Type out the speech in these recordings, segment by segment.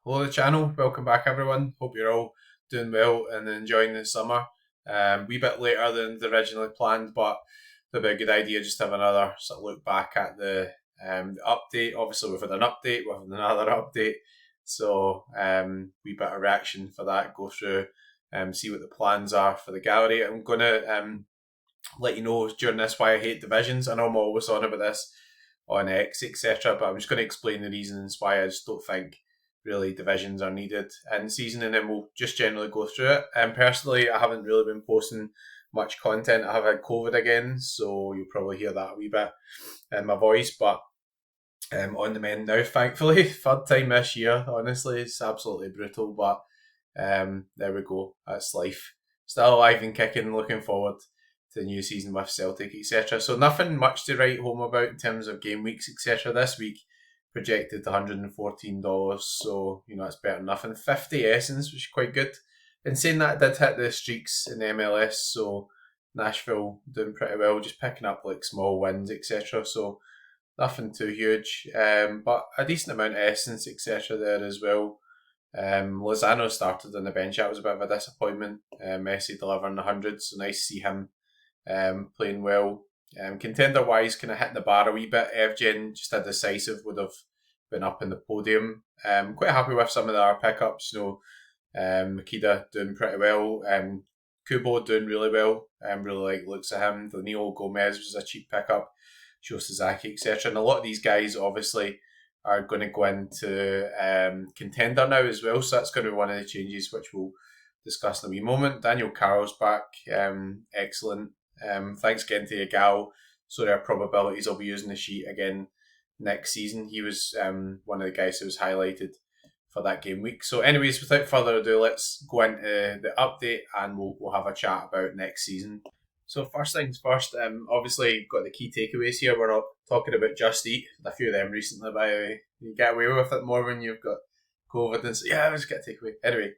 Hello, the channel. Welcome back, everyone. Hope you're all doing well and enjoying the summer. Wee bit later than originally planned, but it'll be a good idea just to have another sort of look back at the update. Obviously, we've had an update, we've had another update, so wee bit of reaction for that. Go through, see what the plans are for the gallery. I'm gonna let you know during this why I hate divisions. I know I'm always on about this on X, etc. But I'm just going to explain the reasons why I just don't think really divisions are needed in season, and then we'll just generally go through it. And personally, I haven't really been posting much content. I have had COVID again, so you'll probably hear that a wee bit in my voice, but on the mend now, thankfully. Third time this year, honestly, it's absolutely brutal, but there we go. That's life. Still alive and kicking, looking forward to the new season with Celtic, etc. So nothing much to write home about in terms of game weeks, etc. This week projected $114, so it's better than nothing. 50 essence, which is quite good. And saying that, I did hit the streaks in the MLS, so Nashville doing pretty well, just picking up like small wins, etc. So nothing too huge, but a decent amount of essence, etc. there as well. Lozano started on the bench. That was a bit of a disappointment. Messi delivering the 100, so nice to see him playing well. Contender wise, kind of hitting the bar a wee bit. Evgen, just a decisive, would have been up in the podium. Quite happy with some of our pickups. Makida doing pretty well. Kubo doing really well. Really like looks at him. Daniel Gomez was a cheap pickup. Sho Sasaki, etc. And a lot of these guys obviously are going to go into contender now as well. So that's going to be one of the changes which we'll discuss in a wee moment. Daniel Carroll's back. Excellent. Thanks again to Yagal. So there are probabilities I'll be using the sheet again next season. He was one of the guys who was highlighted for that game week. So anyways, without further ado, let's go into the update and we'll have a chat about next season. So first things first, obviously got the key takeaways here. We're not talking about Just Eat. A few of them recently, by the way. You get away with it more when you've got COVID and so, yeah, let's get a takeaway. Anyway,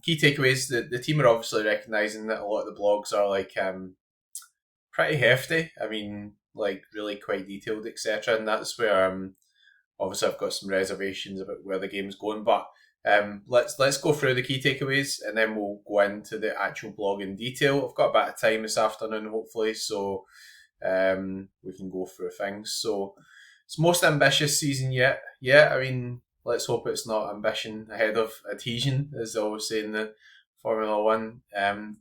key takeaways, the team are obviously recognising that a lot of the blogs are like pretty hefty. I mean, like really quite detailed, etc. And that's where obviously I've got some reservations about where the game's going. But let's go through the key takeaways and then we'll go into the actual blog in detail. I've got a bit of time this afternoon, hopefully, so we can go through things. So it's most ambitious season yet. Yeah, I mean, let's hope it's not ambition ahead of adhesion, as they always say in the Formula One.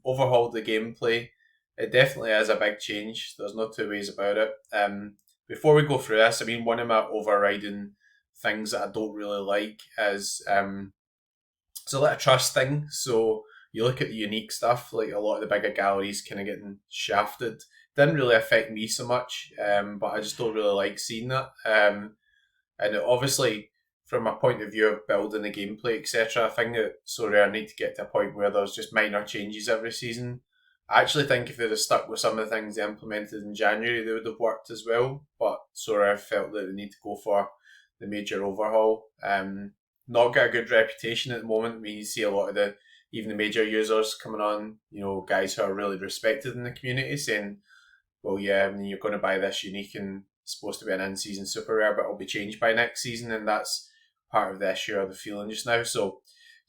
Overhauled the gameplay. It definitely is a big change. There's no two ways about it. Before we go through this, I mean, one of my overriding things that I don't really like is it's a lot of trust thing. So you look at the unique stuff, like a lot of the bigger galleries kind of getting shafted. Didn't really affect me so much, but I just don't really like seeing that. And obviously, from a point of view of building the gameplay, etc., I think that Sorare need to get to a point where there's just minor changes every season. I actually think if they'd have stuck with some of the things they implemented in January, they would have worked as well. But Sorare felt that they need to go for the major overhaul. Not got a good reputation at the moment. I mean, you see a lot of even the major users coming on, guys who are really respected in the community saying, well, yeah, I mean, you're going to buy this unique and it's supposed to be an in-season super rare, but it'll be changed by next season, and that's part of the issue or the feeling just now. So,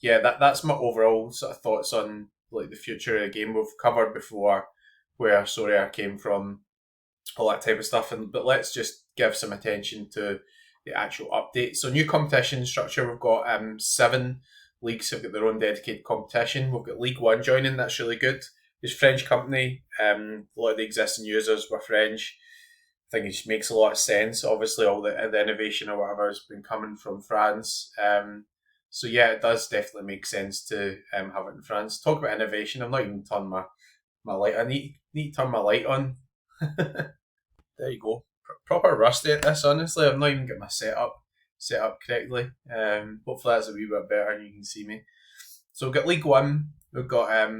yeah, that's my overall sort of thoughts on like the future of the game. We've covered before where Sorare came from, all that type of stuff, but let's just give some attention to the actual update. So, new competition structure. We've got 7 leagues have got their own dedicated competition. We've got League One joining. That's really good. It's a French company. A lot of the existing users were French. I think it just makes a lot of sense. Obviously, all the innovation or whatever has been coming from France. So yeah, it does definitely make sense to have it in France. Talk about innovation. I'm not even turning my light. I need to turn my light on. There you go. Proper rusty at this. Honestly, I've not even got my setup set up correctly. Hopefully that's a wee bit better and you can see me. So we've got League One. We've got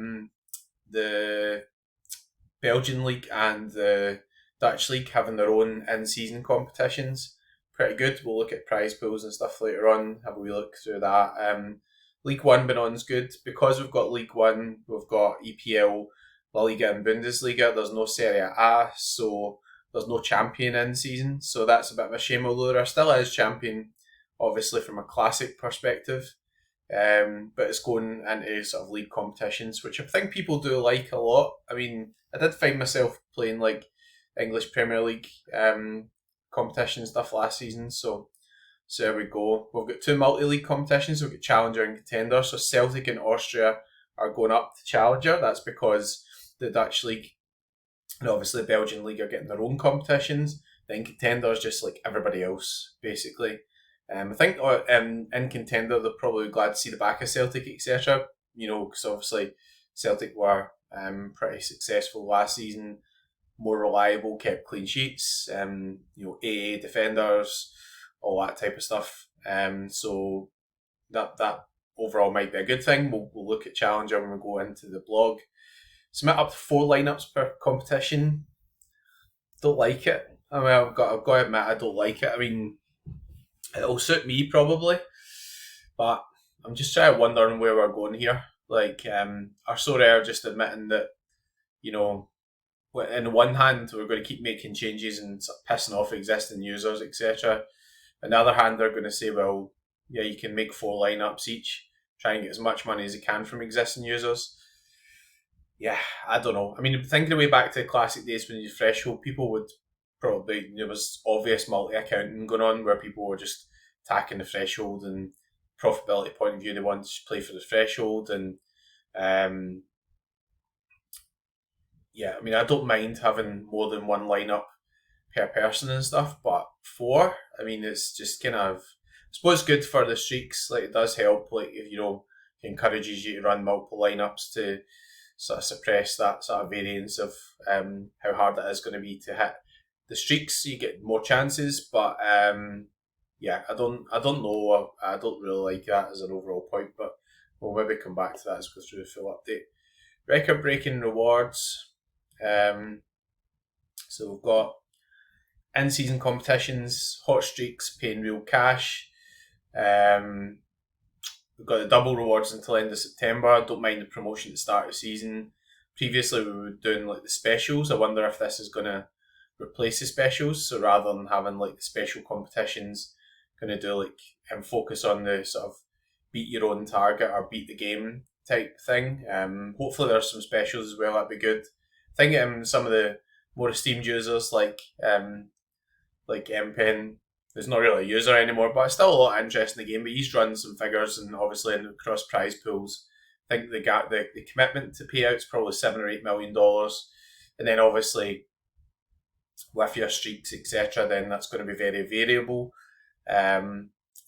the Belgian league and the Dutch league having their own in-season competitions. Pretty good. We'll look at prize pools and stuff later on. Have a wee look through that. League One been on's good because we've got League One. We've got EPL, La Liga, and Bundesliga. There's no Serie A, so there's no champion in season. So that's a bit of a shame. Although there still is champion obviously from a classic perspective. But it's going into sort of league competitions, which I think people do like a lot. I mean, I did find myself playing like English Premier League competition stuff last season, so there we go. We've got two multi-league competitions. We've got Challenger and Contender. So Celtic and Austria are going up to Challenger. That's because the Dutch league and obviously the Belgian league are getting their own competitions. Then Contender is just like everybody else, basically. I think in Contender they're probably glad to see the back of Celtic, etc. Because obviously Celtic were pretty successful last season, more reliable, kept clean sheets, AA defenders, all that type of stuff. So that overall might be a good thing. We'll look at Challenger when we go into the blog. Submit up to 4 lineups per competition. Don't like it. I mean, I've got to admit, I don't like it. I mean, it'll suit me probably, but I'm just trying to wondering where we're going here. Like, are Sorare just admitting that, in one hand, we're going to keep making changes and sort of pissing off existing users, etc. On the other hand, they're going to say, well, yeah, you can make 4 lineups each, try and get as much money as you can from existing users. Yeah, I don't know. I mean, thinking away back to the classic days when you threshold, people would probably, there was obvious multi-accounting going on where people were just attacking the threshold, and profitability point of view, they wanted to play for the threshold. And yeah, I mean, I don't mind having more than one lineup per person and stuff, but 4, I mean, it's just kind of, I suppose, good for the streaks. Like, it does help, like, if it encourages you to run multiple lineups to sort of suppress that sort of variance of how hard it is going to be to hit the streaks. You get more chances, but yeah, I don't know. I don't really like that as an overall point, but we'll maybe come back to that as we go through the full update. Record breaking rewards. So we've got in-season competitions, hot streaks paying real cash. We've got the double rewards until end of September. Don't mind the promotion at the start of the season. Previously, we were doing like the specials. I wonder if this is going to replace the specials. So rather than having like the special competitions, going to do like and focus on the sort of beat your own target or beat the game type thing. Hopefully, there's some specials as well. That'd be good. I think some of the more esteemed users like MPen, who's not really a user anymore, but still a lot of interest in the game. But he's run some figures, and obviously in cross prize pools, I think the commitment to pay out is probably $7 or $8 million, and then obviously with your streaks, etc., then that's going to be very variable.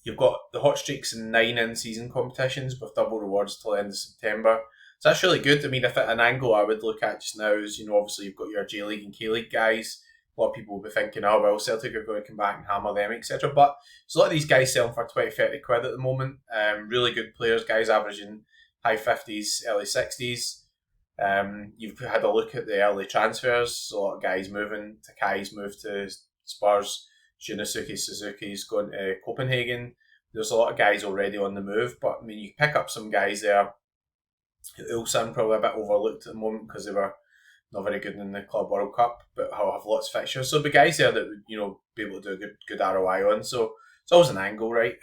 You've got the hot streaks in 9 in-season competitions with double rewards till the end of September. So that's really good. I mean, if an angle I would look at just now is, obviously you've got your J League and K League guys. A lot of people will be thinking, oh, well, Celtic are going to come back and hammer them, etc. But there's a lot of these guys selling for 20, 30 quid at the moment. Really good players, guys averaging high 50s, early 60s. You've had a look at the early transfers. A lot of guys moving. Takai's moved to Spurs. Shunisuke Suzuki's going to Copenhagen. There's a lot of guys already on the move, but I mean, you pick up some guys there. Ulsan probably a bit overlooked at the moment because they were not very good in the Club World Cup, but I'll have lots of fixtures. So the guys there that would, be able to do a good ROI on. So it's always an angle, right?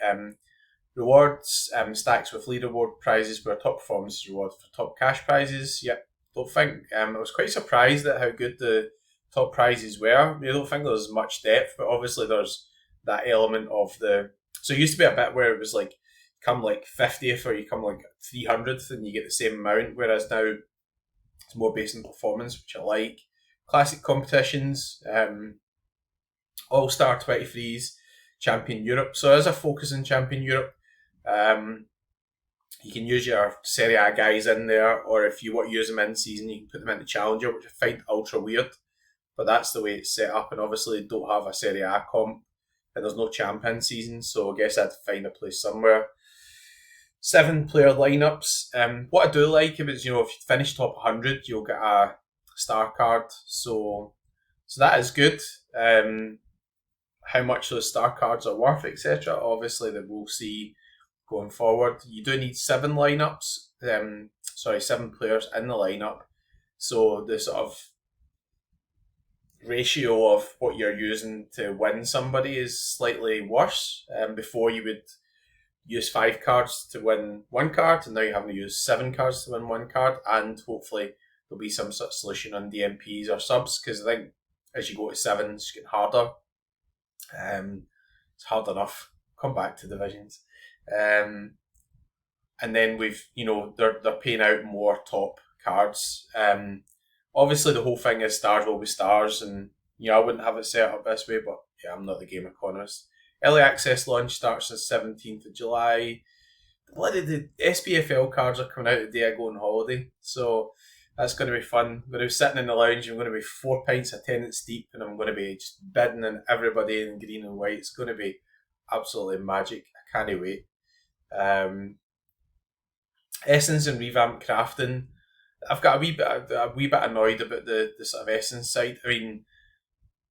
Rewards, stacks with leaderboard prizes where top performance is rewarded for top cash prizes. Yep, don't think, I was quite surprised at how good the top prizes were. I don't think there's much depth, but obviously there's that element of so it used to be a bit where it was like, come like 50th or you come like 300th and you get the same amount, whereas now it's more based on performance, which I like. Classic competitions, All-Star 23s, Champion Europe. So there's a focus in Champion Europe. You can use your Serie A guys in there, or if you want to use them in season, you can put them into Challenger, which I find ultra weird. But that's the way it's set up, and obviously they don't have a Serie A comp, and there's no champion season, so I guess I had to find a place somewhere. 7-player lineups. What I do like is, if you finish top 100, you'll get a star card. So that is good. How much those star cards are worth, etc. Obviously, that we'll see going forward. You do need 7 lineups. 7 players in the lineup. So the sort of ratio of what you're using to win somebody is slightly worse. Before you would use 5 cards to win 1 card, and now you're having to use 7 cards to win 1 card, and hopefully there'll be some sort of solution on DMPs or subs, because I think as you go to 7, it's getting harder. It's hard enough. Come back to divisions. And then they're paying out more top cards. Obviously the whole thing is stars will be stars, and I wouldn't have it set up this way, but yeah, I'm not the game economist. Early access launch starts on 17th of July. The SPFL cards are coming out the day I go on holiday, so that's going to be fun. I'm going to be sitting in the lounge. I'm going to be 4 pints attendance deep, and I'm going to be just bidding on everybody in green and white. It's going to be absolutely magic. I can't wait. Essence and revamp crafting. I've got a wee bit annoyed about the sort of Essence side. I mean,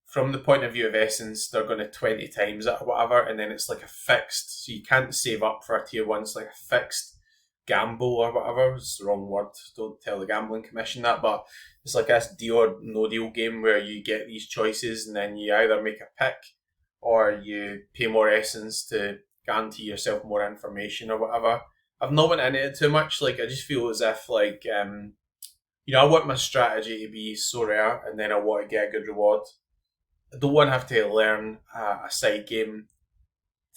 from the point of view of Essence, they're going to 20 times it or whatever, and then it's like a fixed, so you can't save up for a tier 1. It's like a fixed gamble or whatever. It's the wrong word. Don't tell the gambling commission that, but it's like this deal or no deal game where you get these choices, and then you either make a pick or you pay more Essence to guarantee yourself more information or whatever. I've not went into it too much. Like, I just feel as if, like, I want my strategy to be Sorare, and then I want to get a good reward. I don't want to have to learn a side game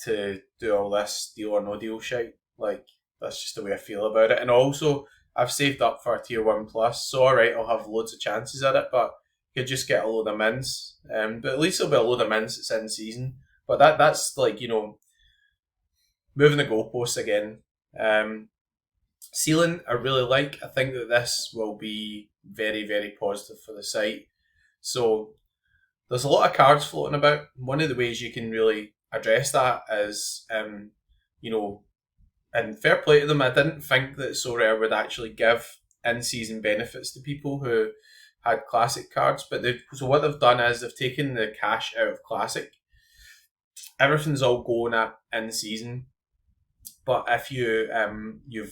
to do all this deal or no deal shit. Like, that's just the way I feel about it. And also, I've saved up for a tier 1 plus, so alright, I'll have loads of chances at it, but you could just get a load of mins. But at least it'll be a load of mins that's in season. But that's like, moving the goalposts again. Ceiling, I really like. I think that this will be very, very positive for the site. So there's a lot of cards floating about. One of the ways you can really address that is, and fair play to them, I didn't think that Sorare would actually give in-season benefits to people who had classic cards. But so what they've done is they've taken the cash out of classic. Everything's all going at in-season. But if you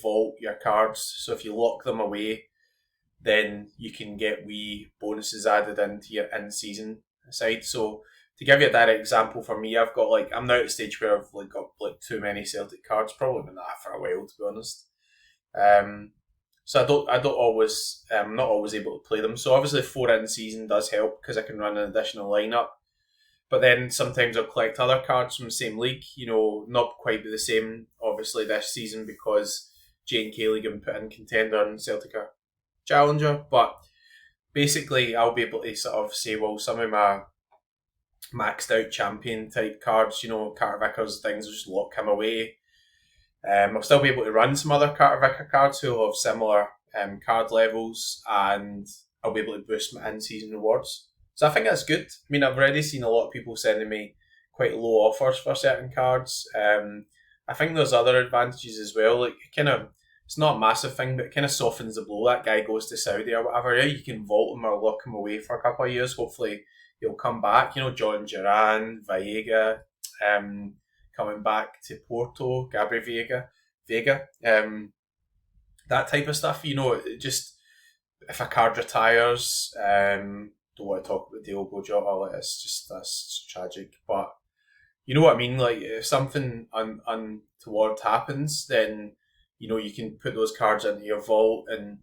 vault your cards, so if you lock them away, then you can get wee bonuses added into your in-season side. So to give you a direct example for me, I'm now at the stage where I've got too many Celtic cards. Probably been that for a while, to be honest. So I don't always not always able to play them. So obviously 4 in-season does help because I can run an additional lineup. But then sometimes I'll collect other cards from the same league, not quite the same, obviously, this season because J&K League have put in Contender and Celtic are Challenger. But basically, I'll be able to sort of say, well, some of my maxed out champion type cards, Carter Vickers things, will just lock him away. I'll still be able to run some other Carter Vicker cards who will have similar card levels, and I'll be able to boost my in-season rewards. So I think that's good. I mean, I've already seen a lot of people sending me quite low offers for certain cards. I think there's other advantages as well. Like, it's not a massive thing, but it kind of softens the blow. That guy goes to Saudi or whatever. Yeah, you can vault him or lock him away for a couple of years. Hopefully, he'll come back. John Duran, Viega, coming back to Porto, Gabriel Vega, that type of stuff. Just if a card retires, don't want to talk about Diogo Jota. That's tragic. But you know what I mean? Like, if something untoward happens, then you can put those cards into your vault, and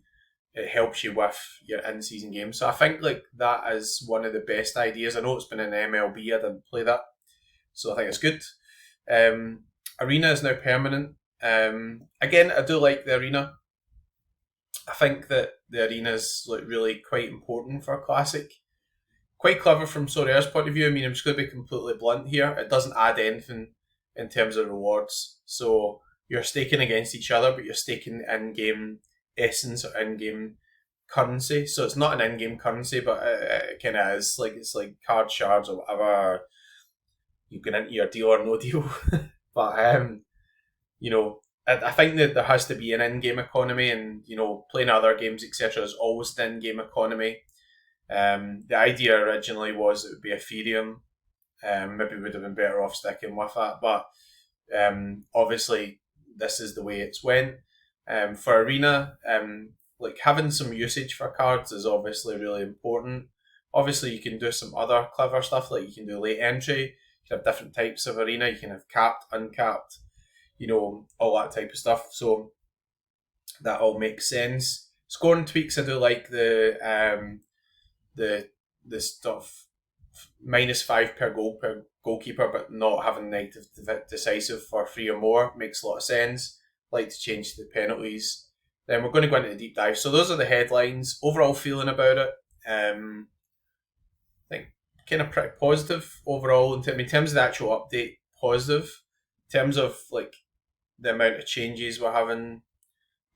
it helps you with your in-season game. So I think that is one of the best ideas. I know it's been in MLB. I didn't play that, so I think it's good. Arena is now permanent. Again, I do like the arena. I think that the arena is really quite important for Classic. Quite clever from Sorare's point of view. I mean, I'm just going to be completely blunt here. It doesn't add anything in terms of rewards. So you're staking against each other, but you're staking in-game essence or in-game currency. So it's not an in-game currency, but it kind of is. It's like card shards or whatever. You can enter your deal or no deal. But, I think that there has to be an in-game economy, and, playing other games, etc. is always an in-game economy. The idea originally was it would be Ethereum. Maybe we would have been better off sticking with that, but obviously this is the way it's went. For Arena, having some usage for cards is obviously really important, Obviously, you can do some other clever stuff, like you can do late entry, you can have different types of arena, you can have capped, uncapped, all that type of stuff. So that all makes sense. Scoring tweaks, I do like the the stuff -5 per goal per goalkeeper, but not having negative decisive for 3 or more makes a lot of sense. Like to change the penalties. Then we're going to go into the deep dive. So those are the headlines. Overall feeling about it, I think kind of pretty positive overall. In terms of the actual update, positive. In terms of like the amount of changes we're having,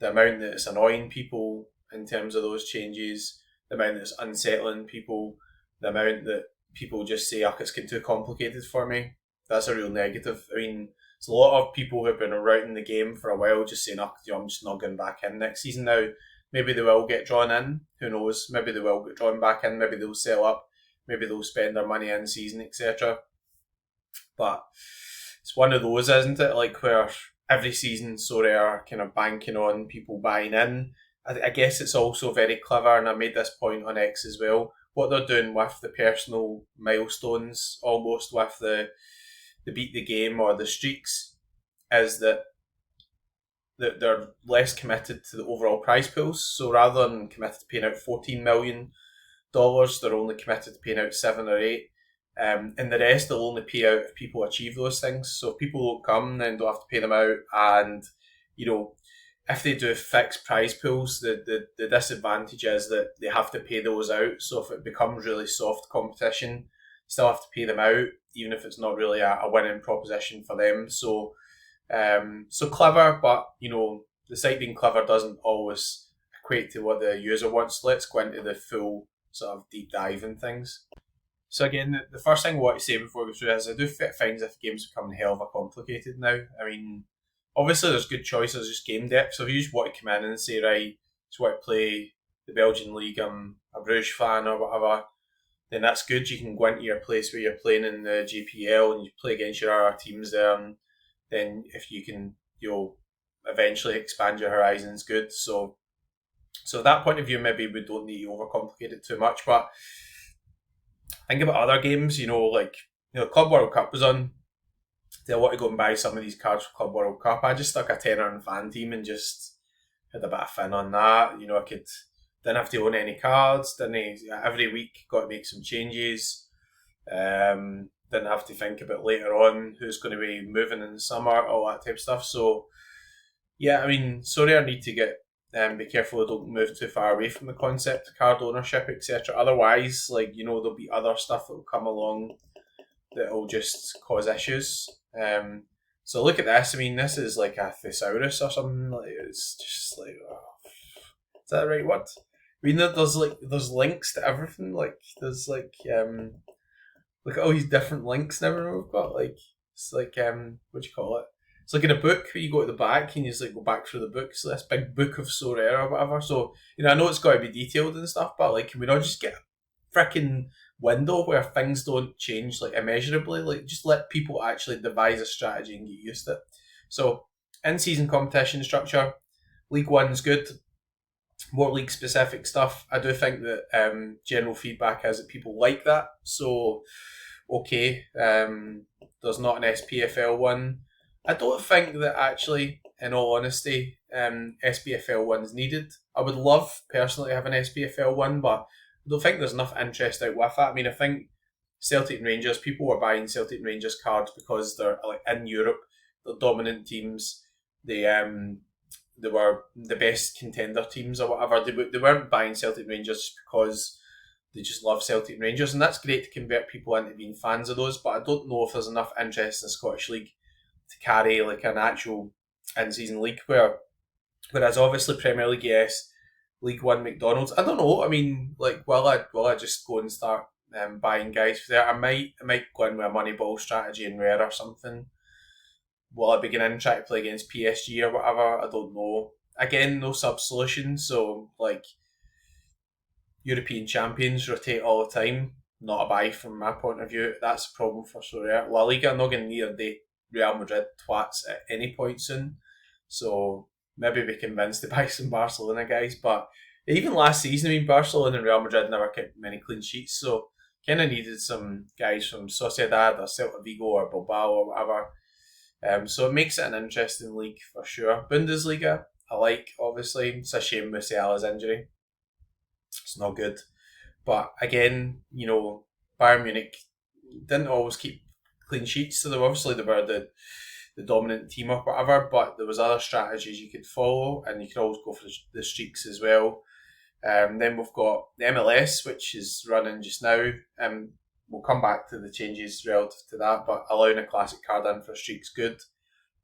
the amount that it's annoying people in terms of those changes, the amount that's unsettling people, the amount that people just say, "Oh, it's getting too complicated for me." That's a real negative. I mean, there's a lot of people who've been around in the game for a while just saying, "Oh, I'm just not going back in next season now." Maybe they will get drawn in. Who knows? Maybe they will get drawn back in. Maybe they'll sell up. Maybe they'll spend their money in season, etc. But it's one of those, isn't it? Like where every season Sorare are kind of banking on people buying in. I guess it's also very clever, and I made this point on X as well. What they're doing with the personal milestones, almost with the beat the game or the streaks, is that they're less committed to the overall prize pools. So rather than committed to paying out $14 million, they're only committed to paying out 7 or 8. And the rest they'll only pay out if people achieve those things. So if people don't come, then they'll have to pay them out. And if they do fixed prize pools, the disadvantage is that they have to pay those out. So if it becomes really soft competition, still have to pay them out, even if it's not really a winning proposition for them. So clever, but the site being clever doesn't always equate to what the user wants. Let's go into the full sort of deep dive and things. So again, the first thing I want to say before we go through is I do find that the game's becoming hell of a complicated now. I mean, obviously there's good choices, just game depth. So if you just want to come in and say, right, just want to play the Belgian League, I'm a Bruges fan or whatever, then that's good. You can go into your place where you're playing in the GPL and you play against your other teams there, and then if you can, you'll eventually expand your horizons. Good. So that point of view, maybe we don't need to overcomplicate it too much. But think about other games. Club World Cup was on. Did I want to go and buy some of these cards for Club World Cup? I just stuck a tenner in fan team and just had a bit of fun on that. I didn't have to own any cards. Every week got to make some changes. Didn't have to think about later on who's going to be moving in the summer, all that type of stuff. So yeah, I mean, sorry, I need to get be careful I don't move too far away from the concept of card ownership, etc. Otherwise, there'll be other stuff that will come along that will just cause issues. So look at this. I mean, this is like a thesaurus or something. It's just is that the right word? I mean, there's links to everything. There's look at all these different links and everything we've got. It's what do you call it? It's like in a book where you go to the back and you just go back through the book. So this big book of Sorare or whatever. So I know it's got to be detailed and stuff, but can we not just get a freaking window where things don't change immeasurably? Just let people actually devise a strategy and get used to it. So in-season competition structure, League One's good. More league specific stuff. I do think that general feedback is that people like that. So okay, there's not an SPFL one. I don't think that actually, in all honesty, SPFL one's needed. I would love personally to have an SPFL one, but I don't think there's enough interest out with that. I mean, I think Celtic and Rangers, people were buying Celtic and Rangers cards because they're in Europe, they're dominant teams. They were the best contender teams or whatever. They weren't buying Celtic and Rangers because they just love Celtic and Rangers, and that's great to convert people into being fans of those. But I don't know if there's enough interest in the Scottish League to carry an actual in-season league. Whereas obviously Premier League, yes, League One, McDonald's. I don't know. I mean, will I just go and start buying guys for there? I might go in with a money ball strategy and rare or something. Will I begin and try to play against PSG or whatever? I don't know. Again, no sub solution. So European champions rotate all the time. Not a buy from my point of view. That's a problem for Sorare. La Liga, I'm not going to need a day Real Madrid twats at any point soon. So maybe be convinced to buy some Barcelona guys. But even last season, I mean, Barcelona and Real Madrid never kept many clean sheets, so kind of needed some guys from Sociedad or Celta Vigo or Bilbao or whatever. So it makes it an interesting league for sure. Bundesliga, I like, obviously. It's a shame Musiala's injury. It's not good. But again, Bayern Munich didn't always keep clean sheets, so they were the dominant team or whatever, but there was other strategies you could follow, and you could always go for the streaks as well. Then we've got the MLS, which is running just now. We'll come back to the changes relative to that, but allowing a classic card in for streaks good.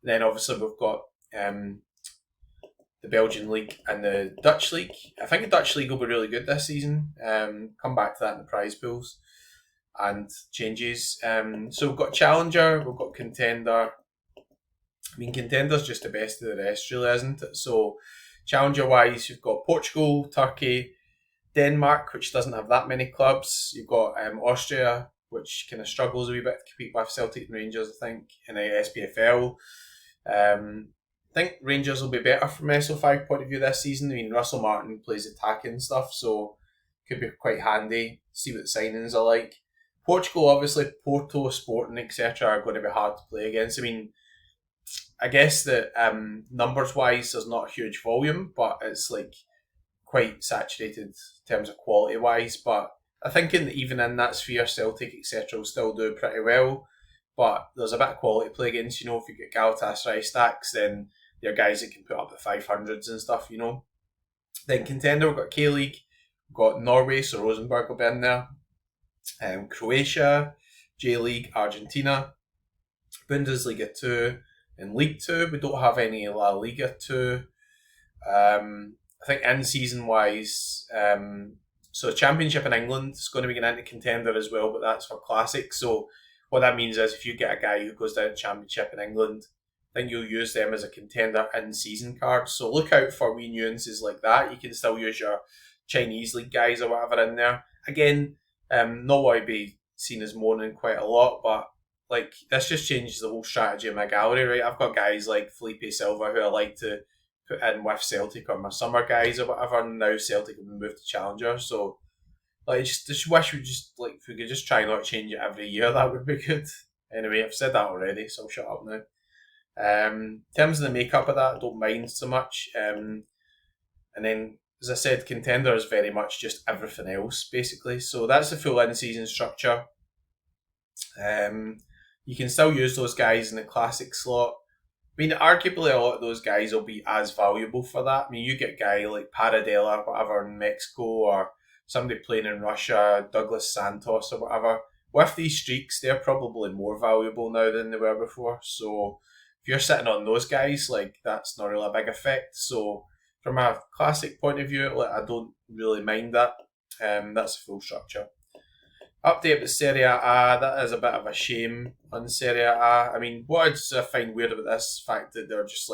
Then obviously we've got the Belgian League and the Dutch League. I think the Dutch League will be really good this season. Come back to that in the prize pools and changes. So we've got Challenger, we've got Contender. I mean, Contender's just the best of the rest, really, isn't it? So Challenger-wise, you've got Portugal, Turkey, Denmark, which doesn't have that many clubs. You've got Austria, which kind of struggles a wee bit to compete with Celtic and Rangers, I think, in the SPFL. I think Rangers will be better from SO5 point of view this season. I mean, Russell Martin plays attacking stuff, so could be quite handy. See what the signings are like. Portugal, obviously, Porto, Sporting, etc. are going to be hard to play against. I mean, I guess that numbers-wise, there's not a huge volume, but it's like quite saturated in terms of quality-wise. But I think even in that sphere, Celtic, etc. will still do pretty well. But there's a bit of quality to play against. If you get Galatasaray stacks, then they're guys that can put up the 500s and stuff, Then Contender, we've got K-League, we've got Norway, so Rosenborg will be in there. Croatia, J-League, Argentina, Bundesliga 2, in League 2, we don't have any La Liga 2. I think in season wise, so Championship in England is going to be getting into Contender as well, but that's for Classic. So what that means is if you get a guy who goes down to Championship in England, then you'll use them as a Contender in season card. So look out for wee nuances like that. You can still use your Chinese League guys or whatever in there. Again, not what I'd be seen as moaning quite a lot, but this just changes the whole strategy of my gallery, right? I've got guys like Felipe Silva who I like to put in with Celtic or my summer guys or whatever, and now Celtic have been moved to Challenger. So just wish if we could just try not to change it every year, that would be good. Anyway, I've said that already, so I'll shut up now. In terms of the makeup of that, I don't mind so much. And then, as I said, Contender is very much just everything else, basically. So that's the full in-season structure. You can still use those guys in the classic slot. I mean, arguably a lot of those guys will be as valuable for that. I mean, you get a guy like Paradela or whatever in Mexico, or somebody playing in Russia, Douglas Santos or whatever. With these streaks, they're probably more valuable now than they were before. So if you're sitting on those guys, that's not really a big effect. So from a classic point of view, I don't really mind that. That's the full structure. Update with Serie A, that is a bit of a shame on Serie A. I mean, what I find weird about this fact that they're just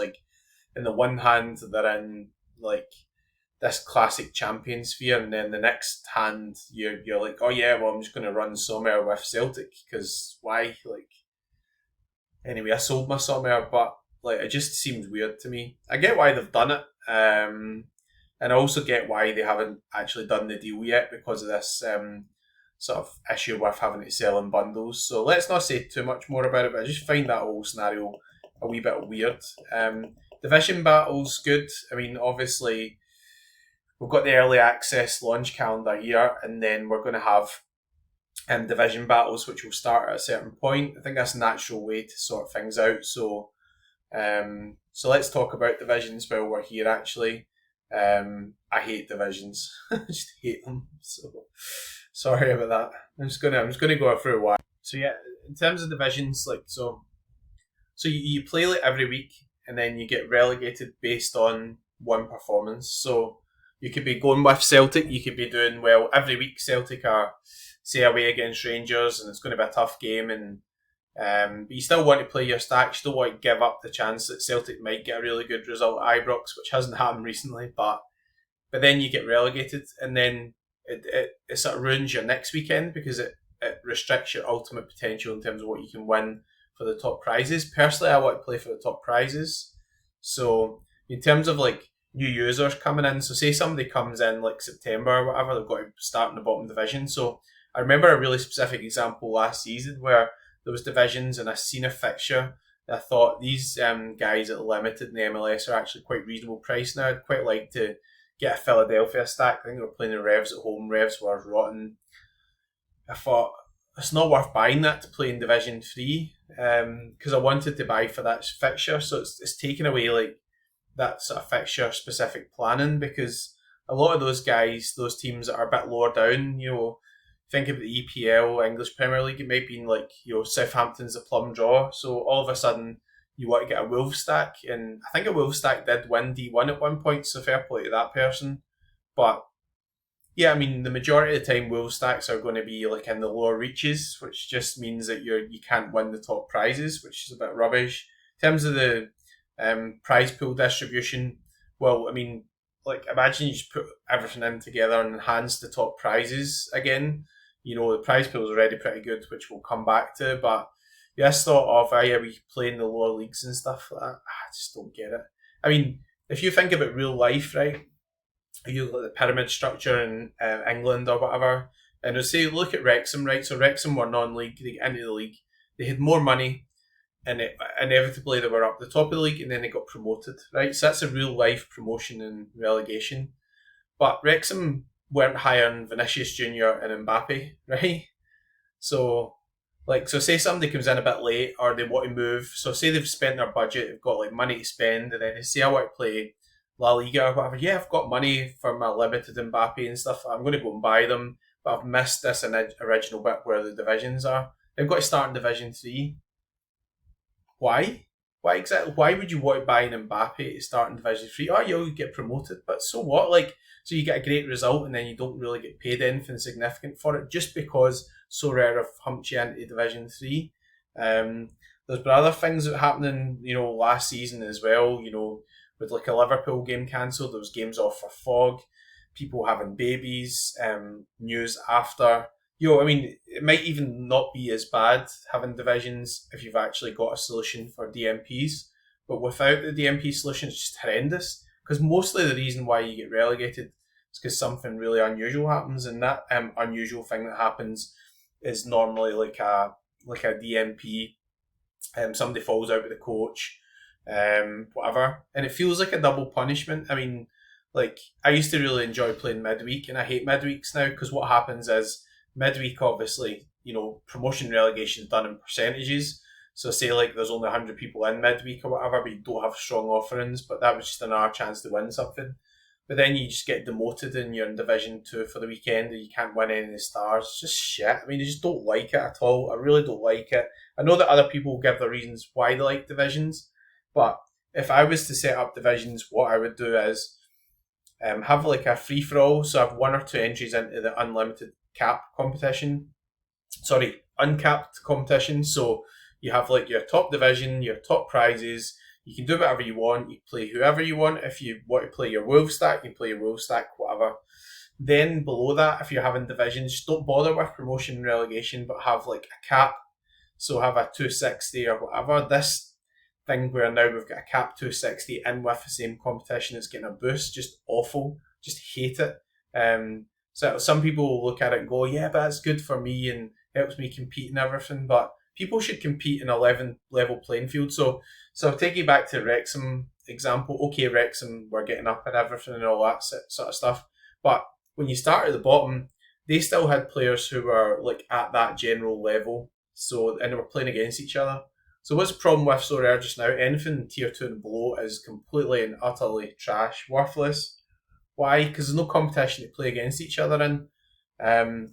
in the one hand, they're in this classic champion sphere, and then the next hand, you're like, oh yeah, well, I'm just going to run Sommer with Celtic, because why? Anyway, I sold my Sommer, but it just seems weird to me. I get why they've done it, and I also get why they haven't actually done the deal yet because of this sort of issue with having to sell in bundles. So let's not say too much more about it, but I just find that whole scenario a wee bit weird. Division battles, good. I mean, obviously, we've got the early access launch calendar here, and then we're going to have division battles, which will start at a certain point. I think that's a natural way to sort things out. So let's talk about divisions while we're here, actually. I hate divisions. I just hate them. So sorry about that. I'm just gonna go through why. So yeah, in terms of divisions, so you play every week, and then you get relegated based on one performance. So you could be going with Celtic. You could be doing well every week. Celtic are say away against Rangers, and it's going to be a tough game. And but you still want to play your stacks. You don't want to give up the chance that Celtic might get a really good result at Ibrox, which hasn't happened recently. But then you get relegated, and then it sort of ruins your next weekend because it restricts your ultimate potential in terms of what you can win for the top prizes. Personally, I want to play for the top prizes. So in terms of new users coming in. So say somebody comes in like September or whatever, they've got to start in the bottom division. So I remember a really specific example last season where there was divisions and I seen a fixture. I thought these guys at Limited in the MLS are actually quite reasonable price now. I'd quite like to get a Philadelphia stack. I think they were playing the Revs at home. Revs were rotten. I thought it's not worth buying that to play in Division 3 because I wanted to buy for that fixture. So it's taken away like that sort of fixture specific planning because a lot of those guys, those teams that are a bit lower down, think of the EPL, English Premier League, it might be like, Southampton's a plum draw. So all of a sudden you want to get a Wolves stack. And I think a Wolves stack did win D1 at one point, so fair play to that person. But yeah, I mean, the majority of the time, Wolves stacks are going to be like in the lower reaches, which just means that you can't win the top prizes, which is a bit rubbish. In terms of the prize pool distribution, well, I mean, like imagine you just put everything in together and enhance the top prizes again. The prize pool is already pretty good, which we'll come back to. But this thought of, are we playing the lower leagues and stuff like that? I just don't get it. I mean, if you think about real life, right? You look at the pyramid structure in England or whatever, and say look at Wrexham, right? So Wrexham were non-league, they get into the league, they had more money, and inevitably they were up the top of the league, and then they got promoted, right? So that's a real life promotion and relegation. But Wrexham weren't hiring Vinicius Junior and Mbappe, right? So say somebody comes in a bit late or they want to move. So say they've spent their budget, they've got like money to spend, and then they say I want to play La Liga or whatever. Yeah, I've got money for my limited Mbappe and stuff. I'm going to go and buy them, but I've missed this original bit where the divisions are. They've got to start in Division 3. Why? Why exactly? Why would you want to buy an Mbappe to start in Division 3? Oh, you'll get promoted, but so what? So you get a great result and then you don't really get paid anything significant for it just because Sorare have humped you into Division 3. There's been other things that happening, last season as well, with like a Liverpool game cancelled, there was games off for fog, people having babies, news after. It might even not be as bad having divisions if you've actually got a solution for DMPs. But without the DMP solution, it's just horrendous. Because mostly the reason why you get relegated is because something really unusual happens, and that unusual thing that happens is normally like a DMP. Somebody falls out with the coach, whatever, and it feels like a double punishment. I mean, like I used to really enjoy playing midweek, and I hate midweeks now because what happens is midweek, obviously, promotion relegation is done in percentages. So say like there's only 100 people in midweek or whatever, but you don't have strong offerings, but that was just another chance to win something. But then you just get demoted and you're in Division 2 for the weekend and you can't win any of the stars. It's just shit. I mean, I just don't like it at all. I really don't like it. I know that other people give their reasons why they like divisions, but if I was to set up divisions, what I would do is have like a free-for-all. So I have one or two entries into the unlimited cap competition. Sorry, uncapped competition. So you have like your top division, your top prizes. You can do whatever you want. You play whoever you want. If you want to play your Wolves stack, you play your Wolves stack, whatever. Then below that, if you're having divisions, don't bother with promotion and relegation, but have like a cap. So have a 260 or whatever. This thing where now we've got a cap 260 in with the same competition that's getting a boost, just awful. Just hate it. So some people will look at it and go, yeah, but that's good for me and helps me compete and everything. But people should compete in a level playing field. So take you back to Wrexham example. Okay, Wrexham were getting up and everything and all that sort of stuff. But when you start at the bottom, they still had players who were like at that general level. So and they were playing against each other. So what's the problem with Sorare just now? Anything tier 2 and below is completely and utterly trash, worthless. Why? Because there's no competition to play against each other in.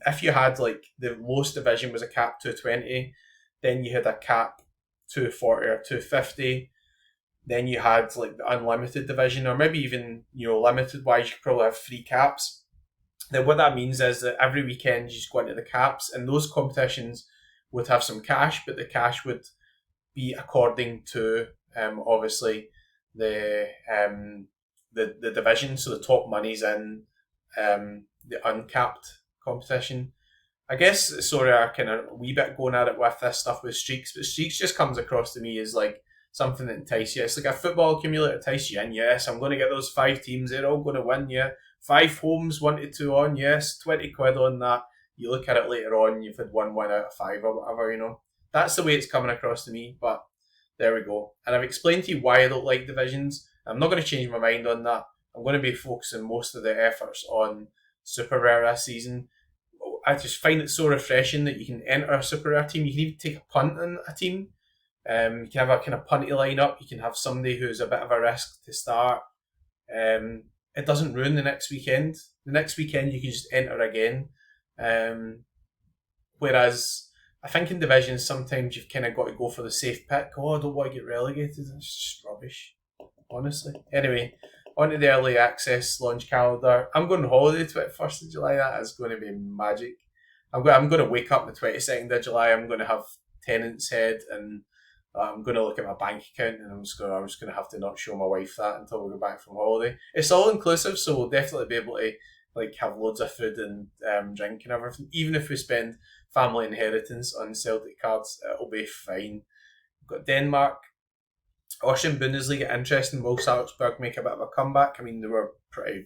If you had like the lowest division was a cap 220, then you had a cap 240 or 250. Then you had like the unlimited division, or maybe even limited wise, you could probably have 3 caps. Then what that means is that every weekend you just go into the caps, and those competitions would have some cash, but the cash would be according to obviously the division. So the top money's in the uncapped competition. I guess sorry, I kind of a wee bit going at it with this stuff with streaks, but streaks just comes across to me as like something that entices you. It's like a football accumulator entices you in. Yes, I'm going to get those 5 teams. They're all going to win. Yeah, 5 homes, 1 to 2 on. Yes, 20 quid on that. You look at it later on, you've had one win out of 5 or whatever. That's the way it's coming across to me. But there we go. And I've explained to you why I don't like divisions. I'm not going to change my mind on that. I'm going to be focusing most of the efforts on Super Rare this season. I just find it so refreshing that you can enter a Super Rare team. You can even take a punt on a team. You can have a kind of punty lineup. You can have somebody who's a bit of a risk to start. It doesn't ruin the next weekend. The next weekend you can just enter again. Whereas I think in divisions sometimes you've kind of got to go for the safe pick. Oh, I don't want to get relegated. It's just rubbish, honestly. Anyway, on to the early access launch calendar. I'm going on holiday 21st of July. That is going to be magic. I'm going to wake up the 22nd of July. I'm going to have Tenant's Head, and I'm going to look at my bank account, and I'm just going to have to not show my wife that until we go back from holiday. It's all inclusive, so we'll definitely be able to have loads of food and drink and everything. Even if we spend family inheritance on Celtic cards, it'll be fine. We've got Denmark. Austrian Bundesliga, interesting. Will Salzburg make a bit of a comeback? I mean, they were pretty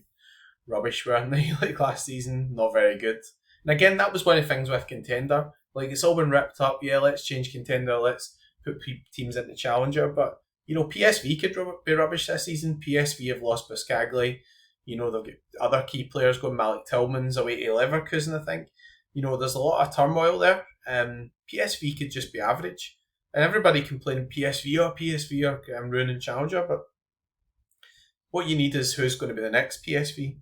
rubbish, weren't they? Last season, not very good. And again, that was one of the things with Contender. It's all been ripped up. Yeah, let's change Contender. Let's put teams into Challenger. But, PSV could be rubbish this season. PSV have lost Buscagli. They've got other key players going. Malik Tillman's away to Leverkusen, I think. There's a lot of turmoil there. PSV could just be average. And everybody complaining PSV are ruining Challenger, but what you need is who's going to be the next PSV.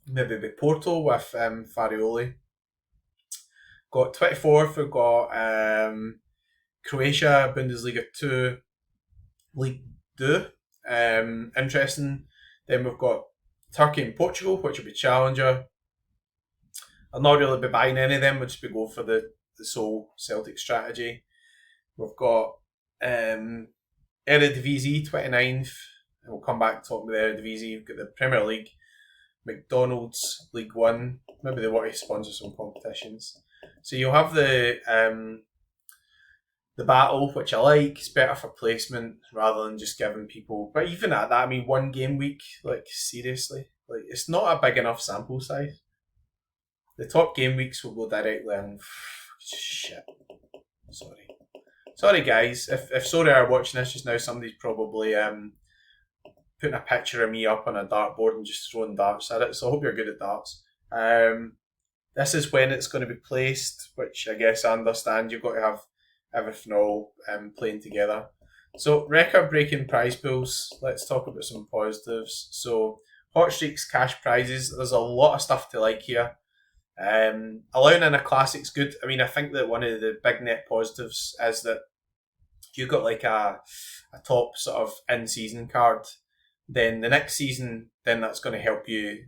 Maybe be Porto with Farioli. Got 24th, we've got Croatia, Bundesliga 2, League 2. Interesting. Then we've got Turkey and Portugal, which will be Challenger. I'll not really be buying any of them, we'll just be going for the sole Celtic strategy. We've got Eredivisie, 29th. And we'll come back to talk about the Eredivisie. We've got the Premier League, McDonald's, League One. Maybe they want to sponsor some competitions. So you'll have the battle, which I like. It's better for placement rather than just giving people... But even at that, I mean, 1 game week, seriously. It's not a big enough sample size. The top game weeks will go directly in... Shit. Sorry, guys. If Sorare are watching this just now, somebody's probably putting a picture of me up on a dartboard and just throwing darts at it. So I hope you're good at darts. This is when it's going to be placed, which I guess I understand. You've got to have everything all playing together. So record-breaking prize pools. Let's talk about some positives. So hot streaks, cash prizes. There's a lot of stuff to like here. Allowing in a classic's good. I mean, I think that one of the big net positives is that if you've got a top sort of in-season card, then the next season, then that's going to help you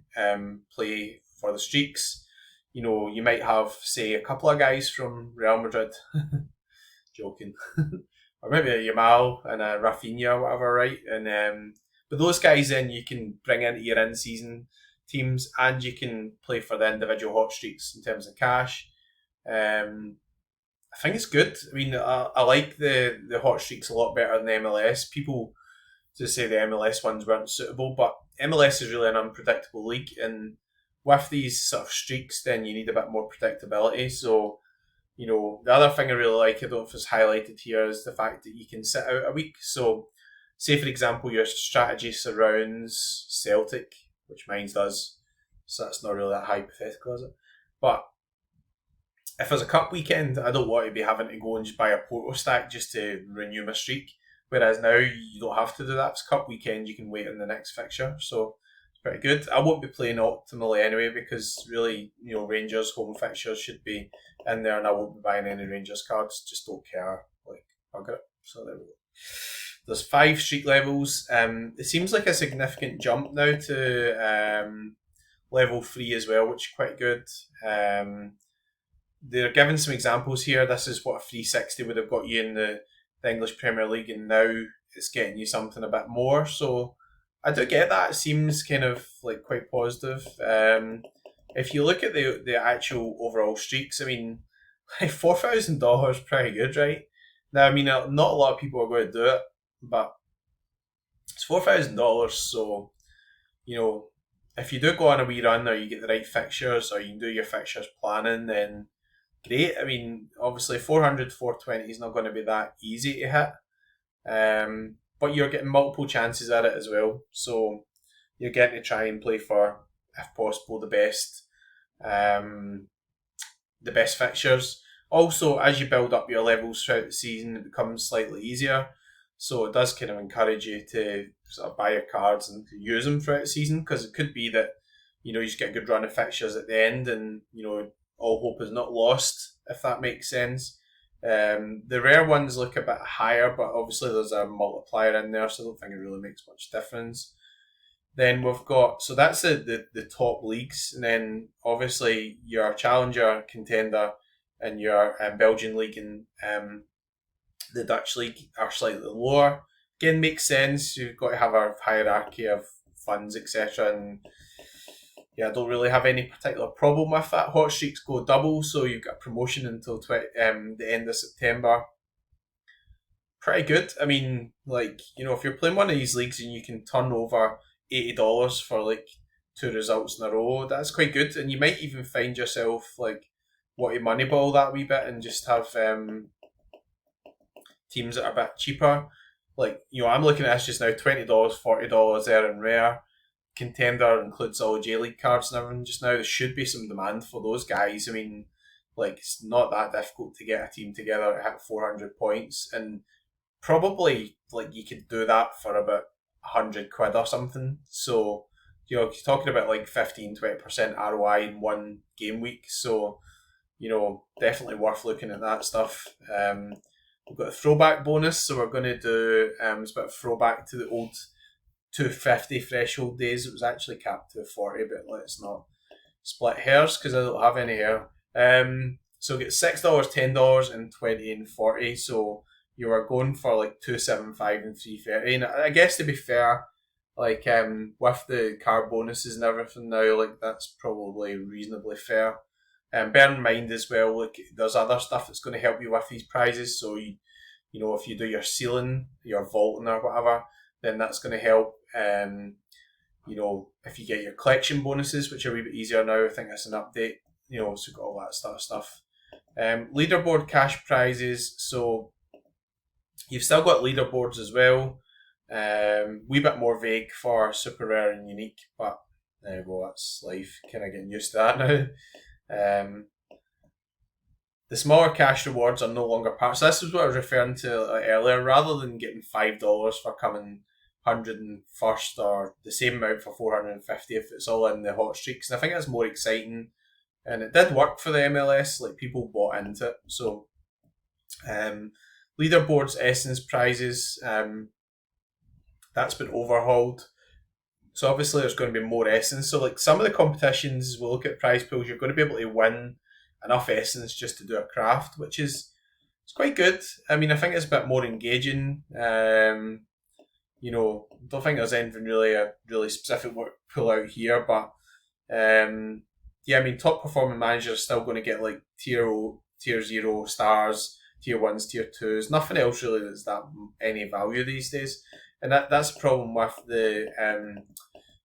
play for the streaks. You might have, say, a couple of guys from Real Madrid, joking, or maybe a Yamal and a Rafinha or whatever, right? And but those guys then you can bring into your in-season teams, and you can play for the individual hot streaks in terms of cash. I think it's good. I mean, I like the hot streaks a lot better than the MLS. People just say the MLS ones weren't suitable, but MLS is really an unpredictable league, and with these sort of streaks, then you need a bit more predictability. So, the other thing I really like, I don't know if it's highlighted here, is the fact that you can sit out a week. So, say for example, your strategy surrounds Celtic, which mine does, so that's not really that hypothetical, is it? But if there's a cup weekend, I don't want to be having to go and just buy a Porto stack just to renew my streak. Whereas now you don't have to do that. If it's cup weekend, you can wait on the next fixture. So it's pretty good. I won't be playing optimally anyway because really, Rangers home fixtures should be in there, and I won't be buying any Rangers cards. Just don't care. Bugger it. So there we go. There's 5 streak levels. It seems like a significant jump now to level 3 as well, which is quite good. They're giving some examples here. This is what a 360 would have got you in the English Premier League, and now it's getting you something a bit more. So I do get that. It seems kind of quite positive. If you look at the actual overall streaks, I mean, $4,000 pretty good, right? Now, I mean, not a lot of people are going to do it. but it's $4,000. So if you do go on a wee run, or you get the right fixtures, or you can do your fixtures planning, then great. I mean, obviously 400, 420 is not going to be that easy to hit. But you're getting multiple chances at it as well. So you're getting to try and play for, if possible, um, the best fixtures. Also, as you build up your levels throughout the season, it becomes slightly easier. So it does kind of encourage you to sort of buy your cards and to use them throughout the season, because it could be that you just get a good run of fixtures at the end, and all hope is not lost, if that makes sense. The rare ones look a bit higher, but obviously there's a multiplier in there, so I don't think it really makes much difference. Then we've got, so that's the top leagues, and then obviously your challenger, contender, and your Belgian league and the Dutch league are slightly lower. Again, makes sense. You've got to have a hierarchy of funds, etc. And yeah, I don't really have any particular problem with that. Hot streaks go double, so you've got promotion until the end of September. Pretty good. I mean, if you're playing one of these leagues and you can turn over $80 for like two results in a row, that's quite good. And you might even find yourself what to moneyball that wee bit and just have teams that are a bit cheaper. I'm looking at this just now, $20, $40 there in rare. Contender includes all J League cards and everything just now. There should be some demand for those guys. I mean, it's not that difficult to get a team together at 400 points, and probably you could do that for about 100 quid or something. So you're talking about 15-20% ROI in one game week. So definitely worth looking at that stuff. We've got a throwback bonus, so we're going to do it's a bit of throwback to the old 250 threshold days. It was actually capped to 40, but let's not split hairs because I don't have any hair. So get $6, $10, and 20 and 40. So you are going for 275 and 330. And I guess to be fair, with the card bonuses and everything now, that's probably reasonably fair. And bear in mind as well, there's other stuff that's going to help you with these prizes. So if you do your ceiling, your vaulting or whatever, then that's going to help. If you get your collection bonuses, which are a wee bit easier now, I think that's an update. So got all that sort of stuff. Leaderboard cash prizes. So you've still got leaderboards as well. Wee bit more vague for super rare and unique, but there you go. That's life. Kind of getting used to that now. The smaller cash rewards are no longer part. So this is what I was referring to earlier. Rather than getting $5 for coming 101st or the same amount for 450 if it's all in the hot streaks, and I think that's more exciting. And it did work for the MLS. People bought into it. So, leaderboards, essence prizes. That's been overhauled. So obviously there's going to be more essence. So some of the competitions, we'll look at prize pools, you're going to be able to win enough essence just to do a craft, which is it's quite good. I mean, I think it's a bit more engaging. Don't think there's anything really specific what to pull out here, but top performing managers are still going to get tier 0 stars, tier 1s, tier 2s, nothing else really that's that any value these days. And that's a problem with the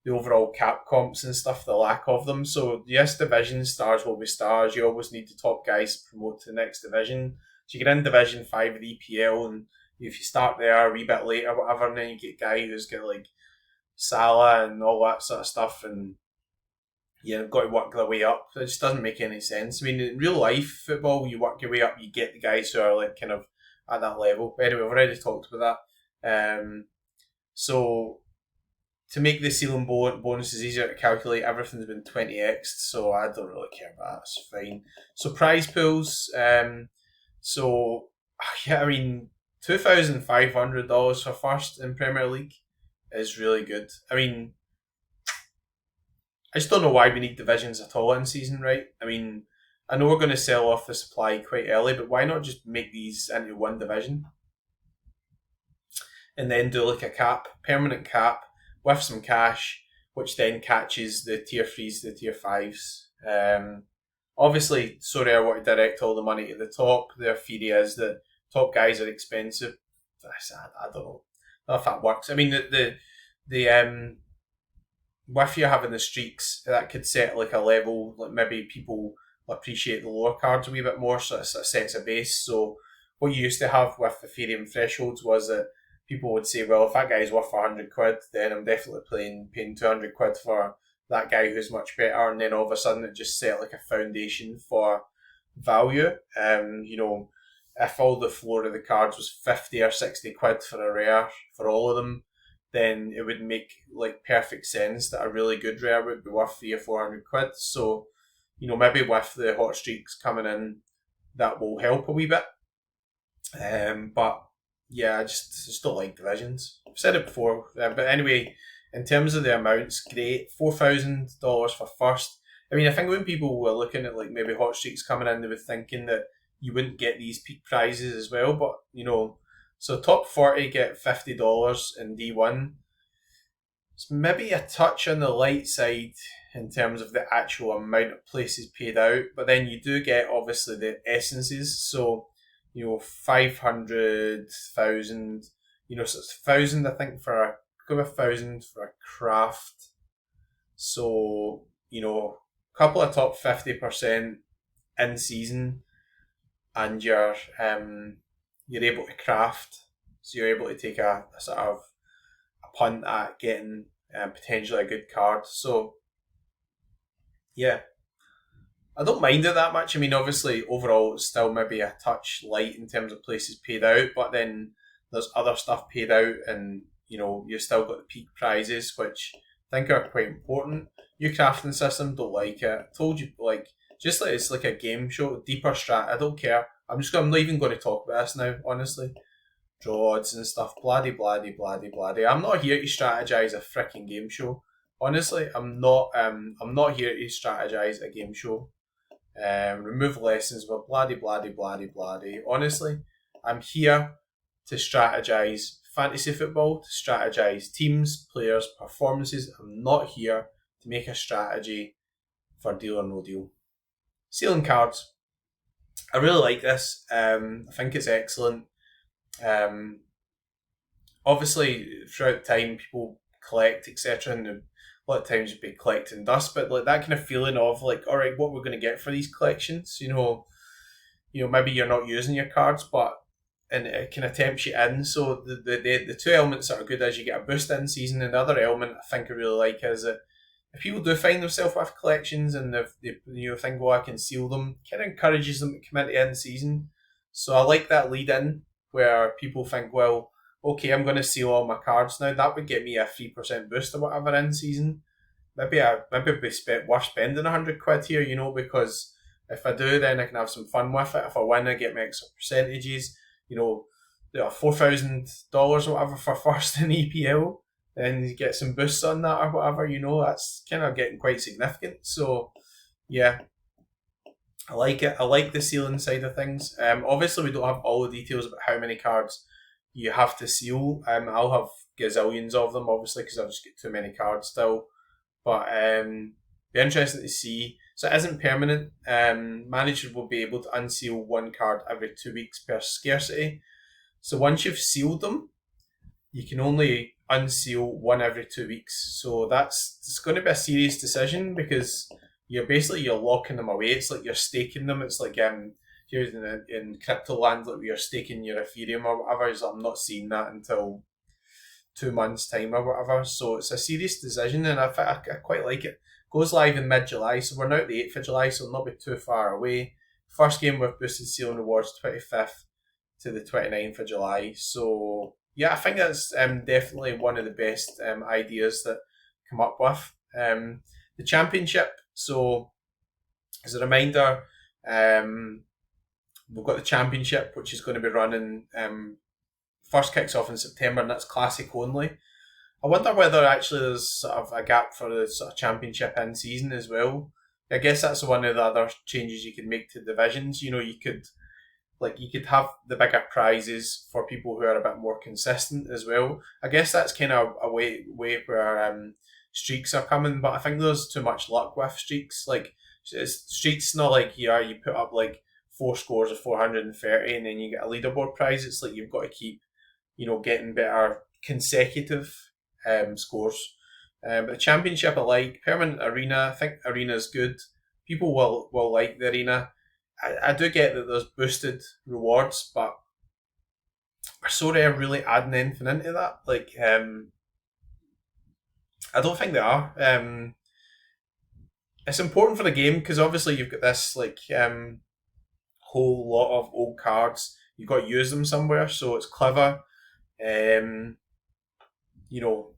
overall cap comps and stuff, the lack of them. So yes, division stars will be stars. You always need the top guys to promote to the next division. So you get in Division 5 of the EPL, and if you start there a wee bit later, whatever, and then you get a guy who's got Salah and all that sort of stuff, and you've got to work their way up. It just doesn't make any sense. I mean, in real life football, you work your way up, you get the guys who are kind of at that level. But anyway, we've already talked about that. So to make the ceiling bonuses easier to calculate, everything's been 20x, so I don't really care about that. It's fine. So prize pools. $2,500 for first in Premier League is really good. I mean, I just don't know why we need divisions at all in season, right? I mean, I know we're going to sell off the supply quite early, but why not just make these into one division? And then do a permanent cap with some cash, which then catches the tier 3s, the tier 5s. Obviously, Sorare want to direct all the money to the top. Their theory is that top guys are expensive. I don't know. know if that works. I mean, the with you having the streaks, that could set like a level, like maybe people appreciate the lower cards a wee bit more, so it sort of sets a base. So what you used to have with Ethereum thresholds was that people would say, well, if that guy's worth 100 quid, then I'm definitely paying 200 quid for that guy who's much better, and then all of a sudden it just set like a foundation for value. If all the floor of the cards was 50 or 60 quid for a rare for all of them, then it would make like perfect sense that a really good rare would be worth 300 or 400 quid. So, maybe with the hot streaks coming in, that will help a wee bit. But yeah, I just don't like divisions. I've said it before, but anyway, in terms of the amounts, great. $4,000 for first. I mean, I think when people were looking at like maybe hot streaks coming in, they were thinking that you wouldn't get these peak prizes as well. But so top 40 get $50 in D1. It's maybe a touch on the light side in terms of the actual amount of places paid out, but then you do get obviously the essences. So 500,000. So it's 1,000 I think for a go with 1,000 for a craft. So a couple of top 50% in season, and you're able to craft. So you're able to take a sort of a punt at getting potentially a good card. So yeah, I don't mind it that much. I mean, obviously, overall, it's still maybe a touch light in terms of places paid out, but then there's other stuff paid out, and you've still got the peak prizes, which I think are quite important. Your crafting system, don't like it. I told you, like, just like it's like a game show, deeper strat. I don't care. I'm not even going to talk about this now, honestly. Draw odds and stuff, bloody, bloody, bloody, bloody. I'm not here to strategize a freaking game show. Honestly, I'm not. I'm not here to strategize a game show. Remove lessons, but bloody, bloody, bloody, bloody. Honestly, I'm here to strategize fantasy football, to strategize teams, players, performances. I'm not here to make a strategy for deal or no deal. Sealing cards. I really like this. I think it's excellent. Um, Obviously, throughout time, people collect, etc., and a lot of times you'd be collecting dust, but like that kind of feeling of like, all right, what we're going to get for these collections, maybe you're not using your cards, but and it kind of tempts you in. So the two elements that are good is you get a boost in season, and the other element I think I really like is that if people do find themselves with collections and if they think, well, I can seal them, kind of encourages them to come into end season. So I like that lead in where people think, well, okay, I'm going to seal all my cards now. That would get me a 3% boost or whatever in season. Maybe it'd be worth spending 100 quid here, because if I do, then I can have some fun with it. If I win, I get my extra percentages. $4,000 or whatever for first in EPL, then you get some boosts on that or whatever. That's kind of getting quite significant. So yeah, I like it. I like the sealing side of things. Obviously, we don't have all the details about how many cards you have to seal. I'll have gazillions of them, obviously, because I've just got too many cards still. But be interesting to see. So it isn't permanent. Managers will be able to unseal one card every 2 weeks per scarcity. So once you've sealed them, you can only unseal one every 2 weeks. So it's going to be a serious decision because you're locking them away. It's like you're staking them. It's like here in crypto land, like you're staking your Ethereum or whatever. So I'm not seeing that until 2 months time or whatever. So it's a serious decision, and I quite like it. Goes live in mid-July, so we're now at the 8th of July, so it'll not be too far away. First game with boosted sealing rewards 25th to the 29th of July. So yeah, I think that's definitely one of the best ideas that come up with. The championship. So as a reminder, we've got the championship, which is going to be running. First kicks off in September, and that's classic only. I wonder whether actually there's sort of a gap for the sort of championship in season as well. I guess that's one of the other changes you could make to divisions. You could have the bigger prizes for people who are a bit more consistent as well. I guess that's kind of a way where streaks are coming, but I think there's too much luck with streaks. Like streaks, not like you put up like 4 scores of 430 and then you get a leaderboard prize. It's like you've got to keep getting better consecutive scores. But the championship I like, permanent arena. I think arena is good. People will like the arena. I do get that there's boosted rewards, but are Sorare really adding anything into that? I don't think they are. It's important for the game because obviously you've got this whole lot of old cards. You've got to use them somewhere, so it's clever. Um, you know,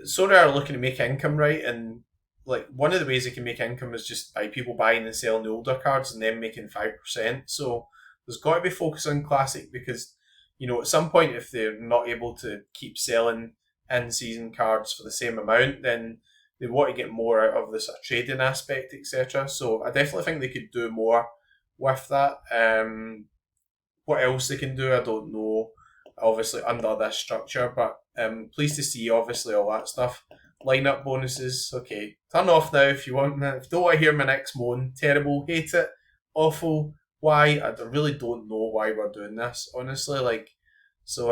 sort of are looking to make income, right? And like one of the ways they can make income is just by people buying and selling the older cards and then making 5%. So there's got to be focus on classic because at some point if they're not able to keep selling in season cards for the same amount, then they want to get more out of the sort of trading aspect, etc. So I definitely think they could do more with that. What else they can do, I don't know. Obviously under this structure, but pleased to see obviously all that stuff. Lineup bonuses, okay. Turn off now if you want. If you don't want to hear my next moan, terrible, hate it, awful. Why? I really don't know why we're doing this. Honestly, so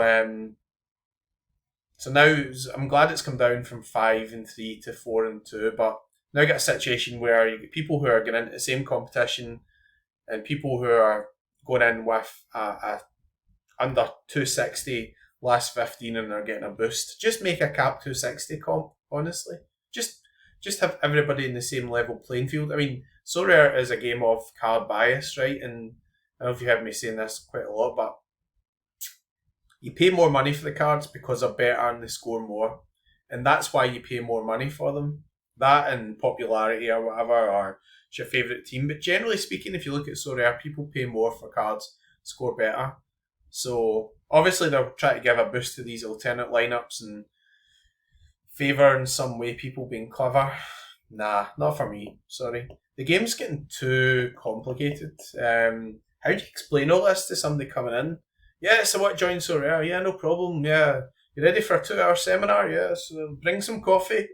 now I'm glad it's come down from 5-3 to 4-2, but now you get a situation where you get people who are going into the same competition and people who are going in with a under 260 last 15 and they're getting a boost. Just make a cap 260 comp, honestly. Just have everybody in the same level playing field. I mean, Sorare is a game of card bias, right? And I don't know if you heard me saying this quite a lot, but you pay more money for the cards because they're better and they score more. And that's why you pay more money for them. That and popularity or whatever, or it's your favourite team. But generally speaking, if you look at Sorare, people pay more for cards, score better. So obviously they'll try to give a boost to these alternate lineups and favour in some way people being clever. Nah, not for me. Sorry. The game's getting too complicated. How do you explain all this to somebody coming in? Yeah, so what, join Sorare? Yeah, no problem. Yeah. You ready for a 2-hour seminar? Yeah, so bring some coffee.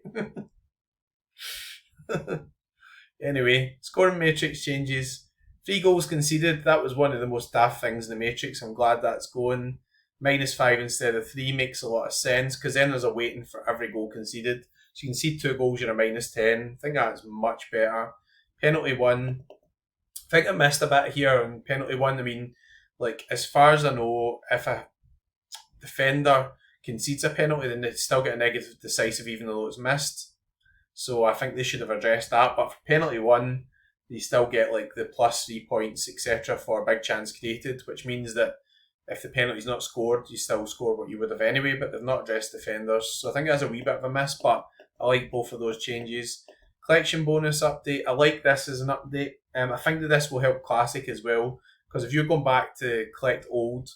Anyway, scoring matrix changes. 3 goals conceded. That was one of the most daft things in the matrix. I'm glad that's going. -5 instead of 3 makes a lot of sense because then there's a weighting for every goal conceded. So you concede 2 goals, you're a -10. I think that's much better. Penalty 1. I think I missed a bit here on penalty 1. I mean, as far as I know, if a defender concedes a penalty, then they still get a negative decisive even though it's missed. So I think they should have addressed that. But for penalty 1, you still get the plus 3 points, etc. for a big chance created, which means that if the penalty's not scored, you still score what you would have anyway, but they've not addressed defenders. So I think that's a wee bit of a miss, but I like both of those changes. Collection bonus update. I like this as an update. I think that this will help Classic as well, because if you're going back to collect old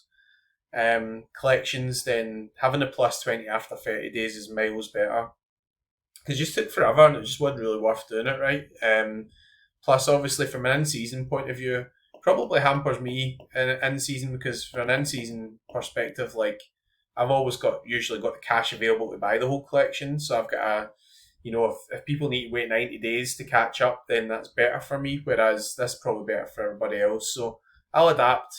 collections, then having a plus 20 after 30 days is miles better. Because it just took forever and it just wasn't really worth doing it, right? Plus, obviously, from an in-season point of view, probably hampers me in season because from an in-season perspective, I've always usually got the cash available to buy the whole collection. So I've got if people need to wait 90 days to catch up, then that's better for me. Whereas this is probably better for everybody else. So I'll adapt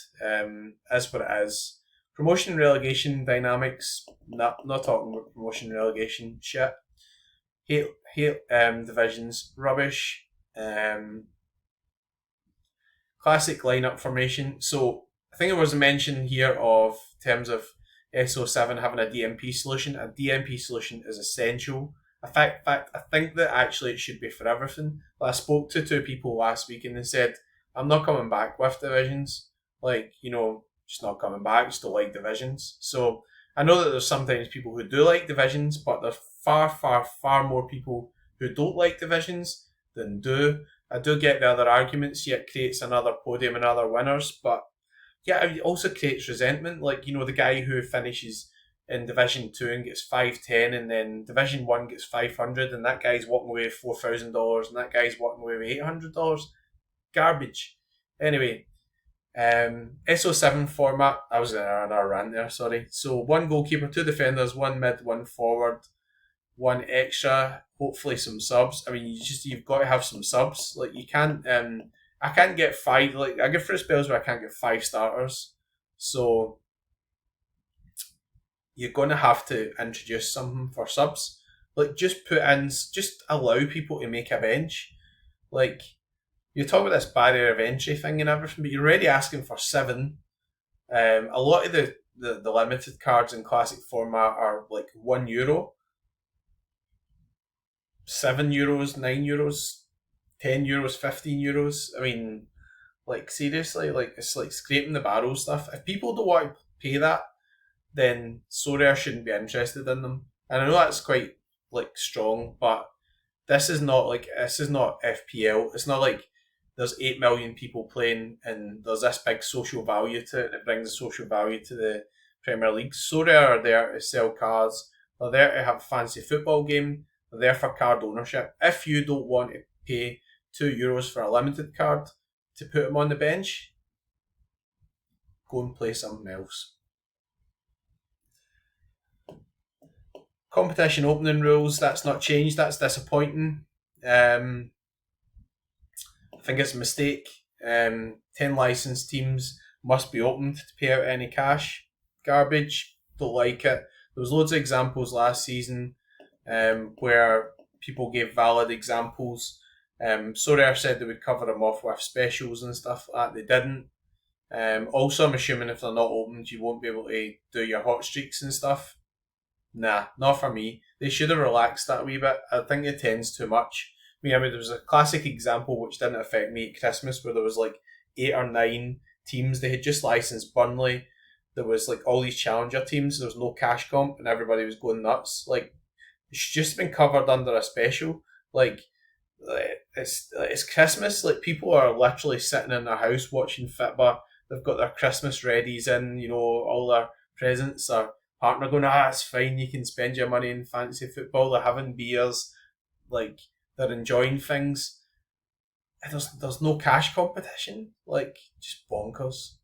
as what it is. Promotion and relegation dynamics, not talking about promotion and relegation shit. Hate divisions, rubbish. Classic lineup formation. So I think there was a mention here of terms of SO7 having a DMP solution. A DMP solution is essential. In fact, I think that actually it should be for everything. I spoke to 2 people last week and they said, I'm not coming back with divisions. Just not coming back, just don't like divisions. So I know that there's sometimes people who do like divisions, but there's far, far, far more people who don't like divisions than do. I do get the other arguments. Yeah, it creates another podium and other winners, but yeah, it also creates resentment. The guy who finishes in Division 2 and gets 510, and then Division 1 gets 500, and that guy's walking away with $4,000, and that guy's walking away with $800. Garbage. Anyway, SO7 format. I was in another rant there, sorry. So 1 goalkeeper, 2 defenders, 1 mid, 1 forward, 1 extra, hopefully some subs. I mean, you've got to have some subs. You can't, I can't get 5, I get through spells where I can't get 5 starters. So, you're going to have to introduce something for subs. Like, just allow people to make a bench. Like, you talk about this barrier of entry thing and everything, but you're already asking for seven. A lot of the limited cards in classic format are like €1, €7, €9, €10, €15. I mean, like seriously, like it's like scraping the barrel stuff. If people don't want to pay that, then Sorare shouldn't be interested in them. And I know that's quite like strong, but this is not FPL. It's not like there's 8 million people playing and there's this big social value to it. It brings a social value to the Premier League. Sorare are there to sell cards. They're there to have a fancy football game. They're there for card ownership. If you don't want to pay €2 for a limited card to put them on the bench, go and play something else. Competition opening rules, that's not changed. That's disappointing. I think it's a mistake. 10 licensed teams must be opened to pay out any cash. Garbage. Don't like it. There was loads of examples last season where people gave valid examples. Sorare said they would cover them off with specials and stuff like that. They didn't. Also, I'm assuming if they're not opened, you won't be able to do your hot streaks and stuff. Nah, not for me. They should have relaxed that a wee bit. I think it tends too much. I mean, there was a classic example which didn't affect me at Christmas where there was like 8 or 9 teams. They had just licensed Burnley. There was like all these challenger teams. There was no cash comp and everybody was going nuts. Like, it's just been covered under a special. Like, it's Christmas. Like, people are literally sitting in their house watching football. They've got their Christmas readies in, all their presents. Their partner going, it's fine, you can spend your money in fancy football. They're having beers. Like, they're enjoying things. There's no cash competition. Like, just bonkers.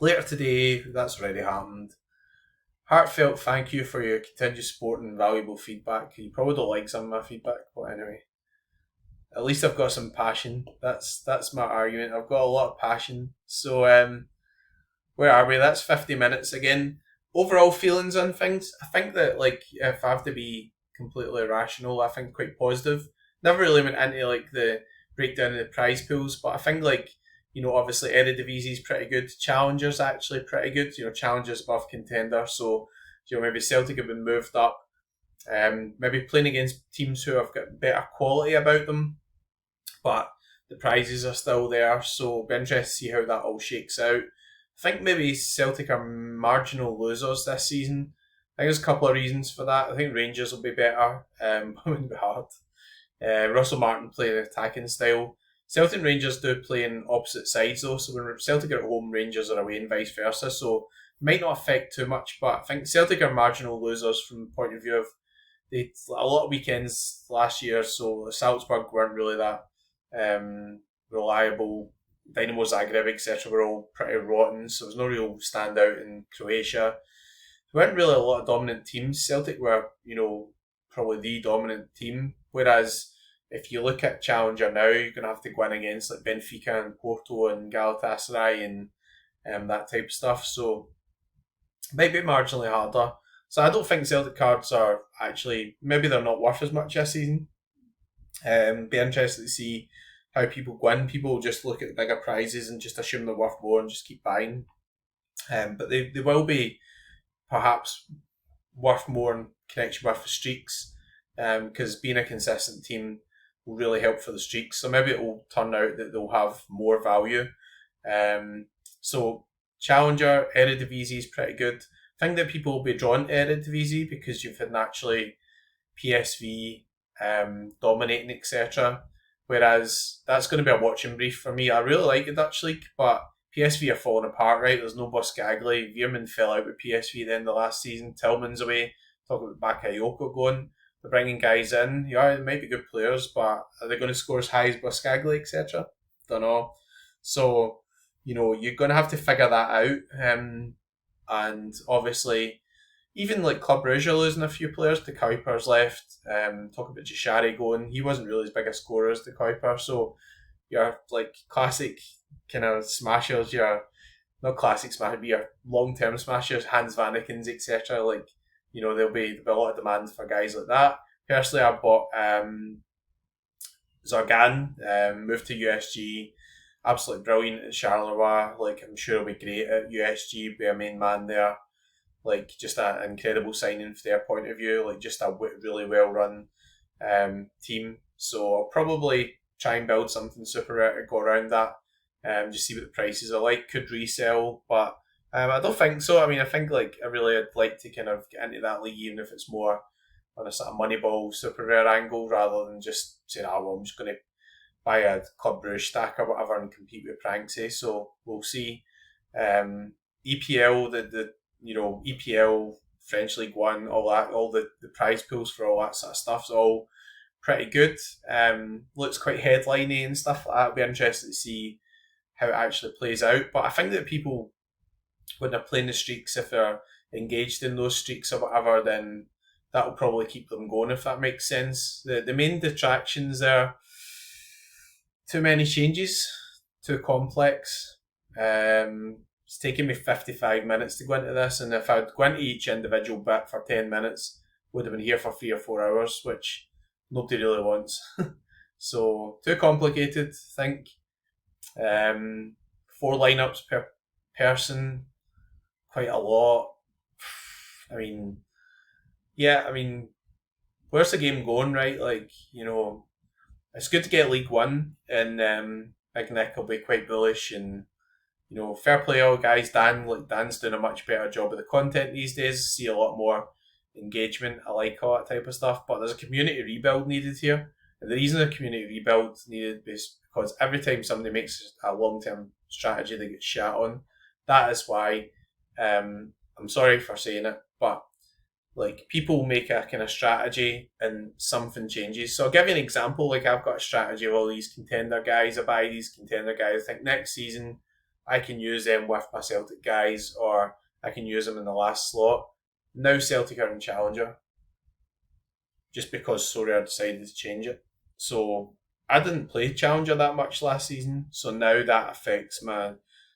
Later today, that's already happened. Heartfelt thank you for your continued support and valuable feedback. You probably don't like some of my feedback, but anyway. At least I've got some passion. That's my argument. I've got a lot of passion. So where are we? That's 50 minutes again. Overall feelings on things. I think that, like, if I have to be completely rational, I think quite positive. Never really went into like the breakdown of the prize pools, but I think, like, obviously Eredivisie is pretty good. Challengers actually pretty good. Challengers above contender. So maybe Celtic have been moved up. Maybe playing against teams who have got better quality about them, but the prizes are still there. So be interested to see how that all shakes out. I think maybe Celtic are marginal losers this season. I think there's a couple of reasons for that. I think Rangers will be better, but it wouldn't be hard. Russell Martin playing an attacking style. Celtic and Rangers do play in opposite sides though, so when Celtic are at home, Rangers are away and vice versa, so it might not affect too much, but I think Celtic are marginal losers from the point of view of a lot of weekends last year, so Salzburg weren't really that reliable. Dynamo Zagreb, etc. were all pretty rotten, so there's no real standout in Croatia. There weren't really a lot of dominant teams. Celtic were, probably the dominant team, whereas if you look at Challenger now, you're going to have to go in against like Benfica and Porto and Galatasaray and that type of stuff. So it might be marginally harder. So I don't think Celtic cards are actually, maybe they're not worth as much this season. Be interested to see how people go in. People just look at the bigger prizes and just assume they're worth more and just keep buying. But they will be perhaps worth more in connection with the streaks, because being a consistent team will really help for the streaks. So maybe it will turn out that they'll have more value. So Challenger, Eredivisie is pretty good. I think that people will be drawn to Eredivisie because you've had naturally PSV dominating, etc. Whereas that's going to be a watching brief for me. I really like the Dutch league, but PSV are falling apart, right? There's no Boskagli. Veerman fell out with PSV then the last season. Tillman's away. Talk about Bakayoko going. They're bringing guys in. Yeah, they might be good players, but are they going to score as high as Boskagli, etc.? Don't know. So, you're going to have to figure that out. And obviously, even like Club Brugge are losing a few players. The Kuiper's left. Talk about Jashari going. He wasn't really as big a scorer as the Kuiper. So, your like classic kind of smashers, your not classic smash, but your long term smashers, Hans Vanikens, etc. Like, there'll be a lot of demand for guys like that. Personally, I bought Zorgan, moved to USG, absolutely brilliant at Charleroi. Like, I'm sure he'll be great at USG, be a main man there. Like, just an incredible signing from their point of view. Like, just a really well run team. So I'll probably try and build something super rare to go around that. Just see what the prices are like. Could resell, but I don't think so. I mean, I think like I'd like to kind of get into that league, even if it's more on a sort of Moneyball super rare angle, rather than just saying, "Oh, well, I'm just going to buy a Club Brugge stack or whatever and compete with Pranksy." So we'll see. EPL, EPL, French League One, all that, all the prize pools for all that sort of stuff's all pretty good. Looks quite headliney and stuff like that. I'll be interested to see how it actually plays out. But I think that people, when they're playing the streaks, if they're engaged in those streaks or whatever, then that'll probably keep them going, if that makes sense. The main detractions there, too many changes, too complex. It's taken me 55 minutes to go into this, and if I'd go into each individual bit for 10 minutes, would have been here for 3 or 4 hours, which nobody really wants. So, too complicated, I think. 4 lineups per person, quite a lot. I mean, where's the game going, right? Like, it's good to get League One, and Big Nick will be quite bullish, and fair play all guys. Dan's doing a much better job of the content these days. See a lot more engagement. I like all that type of stuff, but there's a community rebuild needed here, and the reason a community rebuild needed is because every time somebody makes a long term strategy, they get shat on. That is why. I'm sorry for saying it, but like people make a kind of strategy and something changes. So I'll give you an example. Like I've got a strategy of all these contender guys. I buy these contender guys. I think next season I can use them with my Celtic guys, or I can use them in the last slot. Now Celtic are in Challenger, just because Sorare decided to change it. So I didn't play Challenger that much last season, so now that affects my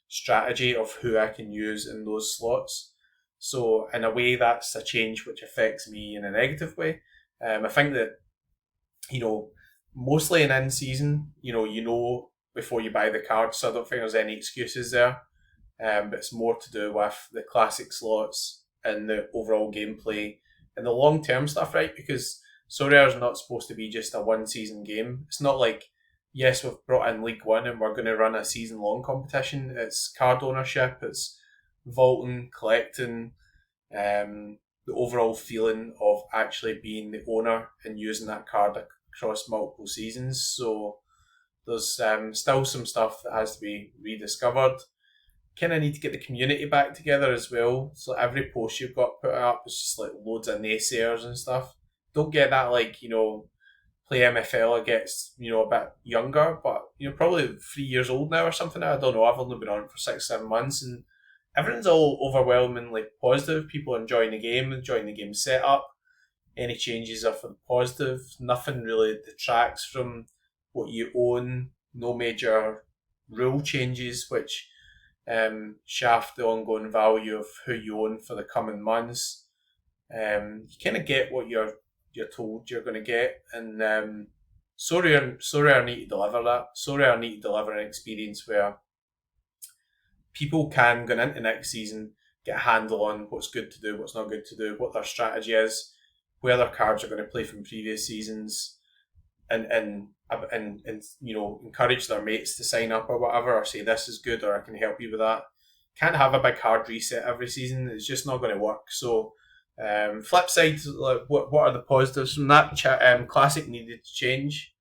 strategy of who I can use in those slots. So in a way, that's a change which affects me in a negative way. I think that mostly in season, before you buy the cards, so I don't think there's any excuses there. But it's more to do with the classic slots and the overall gameplay and the long term stuff, right? Because Sorare is not supposed to be just a 1 season game. It's not like, yes, we've brought in League One and we're going to run a season long competition. It's card ownership, it's vaulting, collecting, the overall feeling of actually being the owner and using that card across multiple seasons. So there's still some stuff that has to be rediscovered. Kind of need to get the community back together as well. So every post you've got put up is just like loads of naysayers and stuff. Don't get that play MFL gets a bit younger, but probably 3 years old now or something. I don't know. I've only been on it for 6-7 months, and everyone's all overwhelmingly positive. People enjoying the game setup. Any changes are for the positive. Nothing really detracts from what you own. No major rule changes, which shaft the ongoing value of who you own for the coming months. You kind of get what you're told you're going to get, and Sorare need to deliver that. Sorare need to deliver an experience where people can, going into next season, get a handle on what's good to do, what's not good to do, what their strategy is, where their cards are going to play from previous seasons, and encourage their mates to sign up or whatever, or say this is good or I can help you with that. Can't have a big hard reset every season. It's just not going to work. So flip side, like what are the positives from that? Classic needed to change.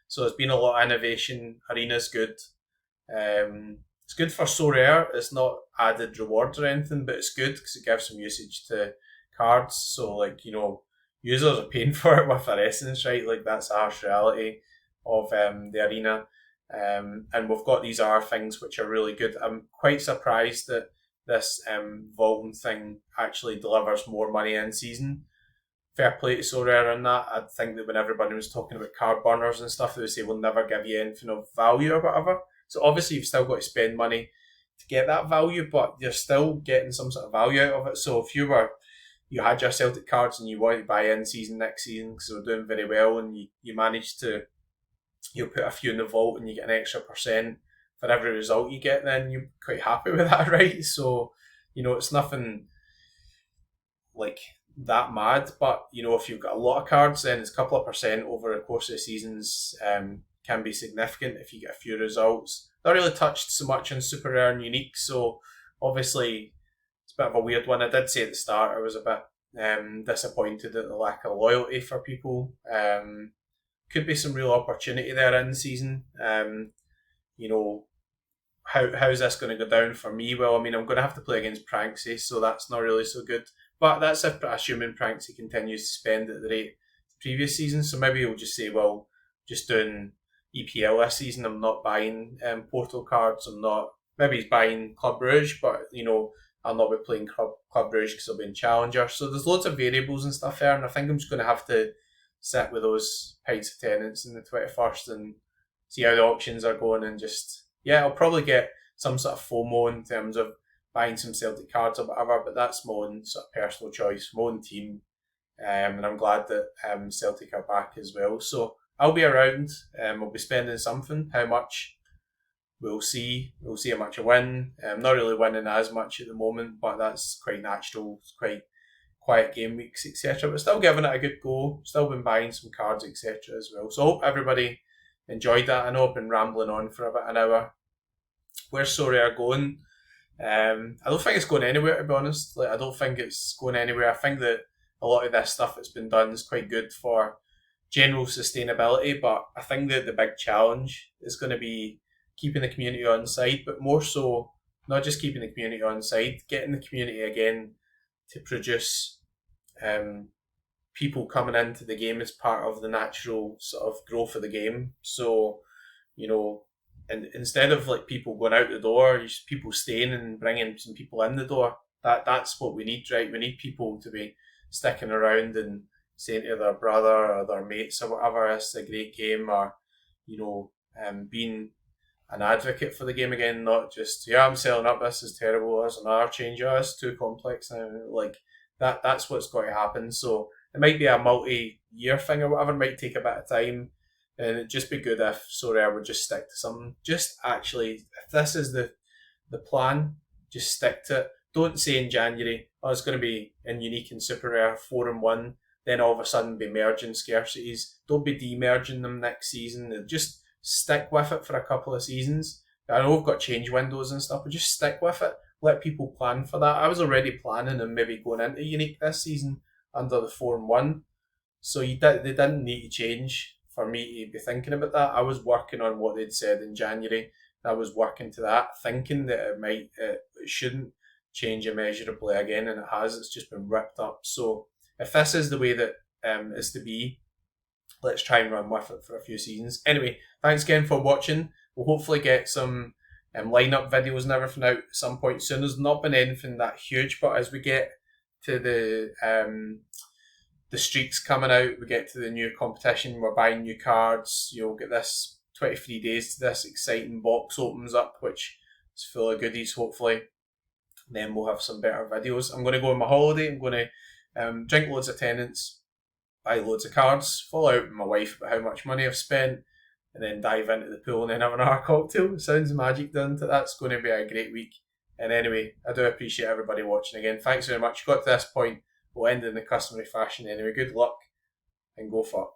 So there's been a lot of innovation. Arena's good. It's good for Sorare. It's not added rewards or anything, but it's good because it gives some usage to cards. So users are paying for it with their essence, right? Like that's a harsh reality of the arena. And we've got these other things which are really good. I'm quite surprised that this vaulting thing actually delivers more money in season. Fair play to Sorare on that. I think that when everybody was talking about card burners and stuff, they would say we'll never give you anything of value or whatever. So obviously you've still got to spend money to get that value, but you're still getting some sort of value out of it. So if you had your Celtic cards and you wanted to buy in season next season because they're doing very well, and you managed to put a few in the vault and you get an extra percent for every result you get, then you're quite happy with that, right? So it's nothing like that mad, but if you've got a lot of cards, then it's a couple of percent over the course of the seasons can be significant if you get a few results. Not really touched so much on super rare and unique, so obviously it's a bit of a weird one. I did say at the start I was a bit disappointed at the lack of loyalty for people. Could be some real opportunity there in the season. How's this going to go down for me? Well, I mean, I'm going to have to play against Pranksy, so that's not really so good. But that's if assuming Pranksy continues to spend at the rate the previous season. So maybe he'll just say, well, just doing EPL this season, I'm not buying Portal cards. I'm not. Maybe he's buying Club Brugge, but I'll not be playing Club Brugge because I'll be in Challenger. So there's loads of variables and stuff there, and I think I'm just going to have to sit with those pints of tenants in the 21st and see how the auctions are going, and just I'll probably get some sort of FOMO in terms of buying some Celtic cards or whatever, but that's my own sort of personal choice, my own team, and I'm glad that Celtic are back as well. So I'll be around. I'll be spending something. How much? We'll see. We'll see how much I win. I'm not really winning as much at the moment, but that's quite natural. It's quite quiet game weeks, etc. But still giving it a good go. Still been buying some cards, etc. as well. So I hope everybody enjoyed that. I know I've been rambling on for about an hour. Where's Sorare going? I don't think it's going anywhere, to be honest. I don't think it's going anywhere. I think that a lot of this stuff that's been done is quite good for general sustainability, but I think that the big challenge is going to be keeping the community on side, but more so not just keeping the community on side, getting the community again to produce people coming into the game as part of the natural sort of growth of the game. So, and instead of people going out the door, people staying and bringing some people in the door. That's what we need, right? We need people to be sticking around and saying to their brother or their mates or whatever, it's a great game, or being an advocate for the game again, not just I'm selling up, this is terrible, there's another change, it's too complex now. That's what's going to happen. So it might be a multi-year thing or whatever, it might take a bit of time, and it'd just be good if Sorare would just stick to something. Just actually, if this is the plan, just stick to it. Don't say in January, it's going to be in Unique and Super Rare 4 and 1, then all of a sudden be merging scarcities. Don't be demerging them next season. Just stick with it for a couple of seasons. I know we've got change windows and stuff, but just stick with it. Let people plan for that. I was already planning on maybe going into Unique this season under the 4 and 1. So they didn't need to change for me to be thinking about that. I was working on what they'd said in January. I was working to that, thinking that it shouldn't change immeasurably again, and it has. It's just been ripped up. So if this is the way that is to be, let's try and run with it for a few seasons. Anyway, thanks again for watching. We'll hopefully get some lineup videos and everything out at some point soon. There's not been anything that huge, but as we get to the streaks coming out, we get to the new competition, we're buying new cards, you'll get this 23 days to this exciting box opens up, which is full of goodies, hopefully. Then we'll have some better videos. I'm going to go on my holiday. I'm going to drink loads of tenants, buy loads of cards, fall out with my wife about how much money I've spent, and then dive into the pool and then have another cocktail. Sounds magic, doesn't it? That's going to be a great week. And anyway, I do appreciate everybody watching again. Thanks very much. Got to this point. We'll end in the customary fashion anyway. Good luck and go fuck.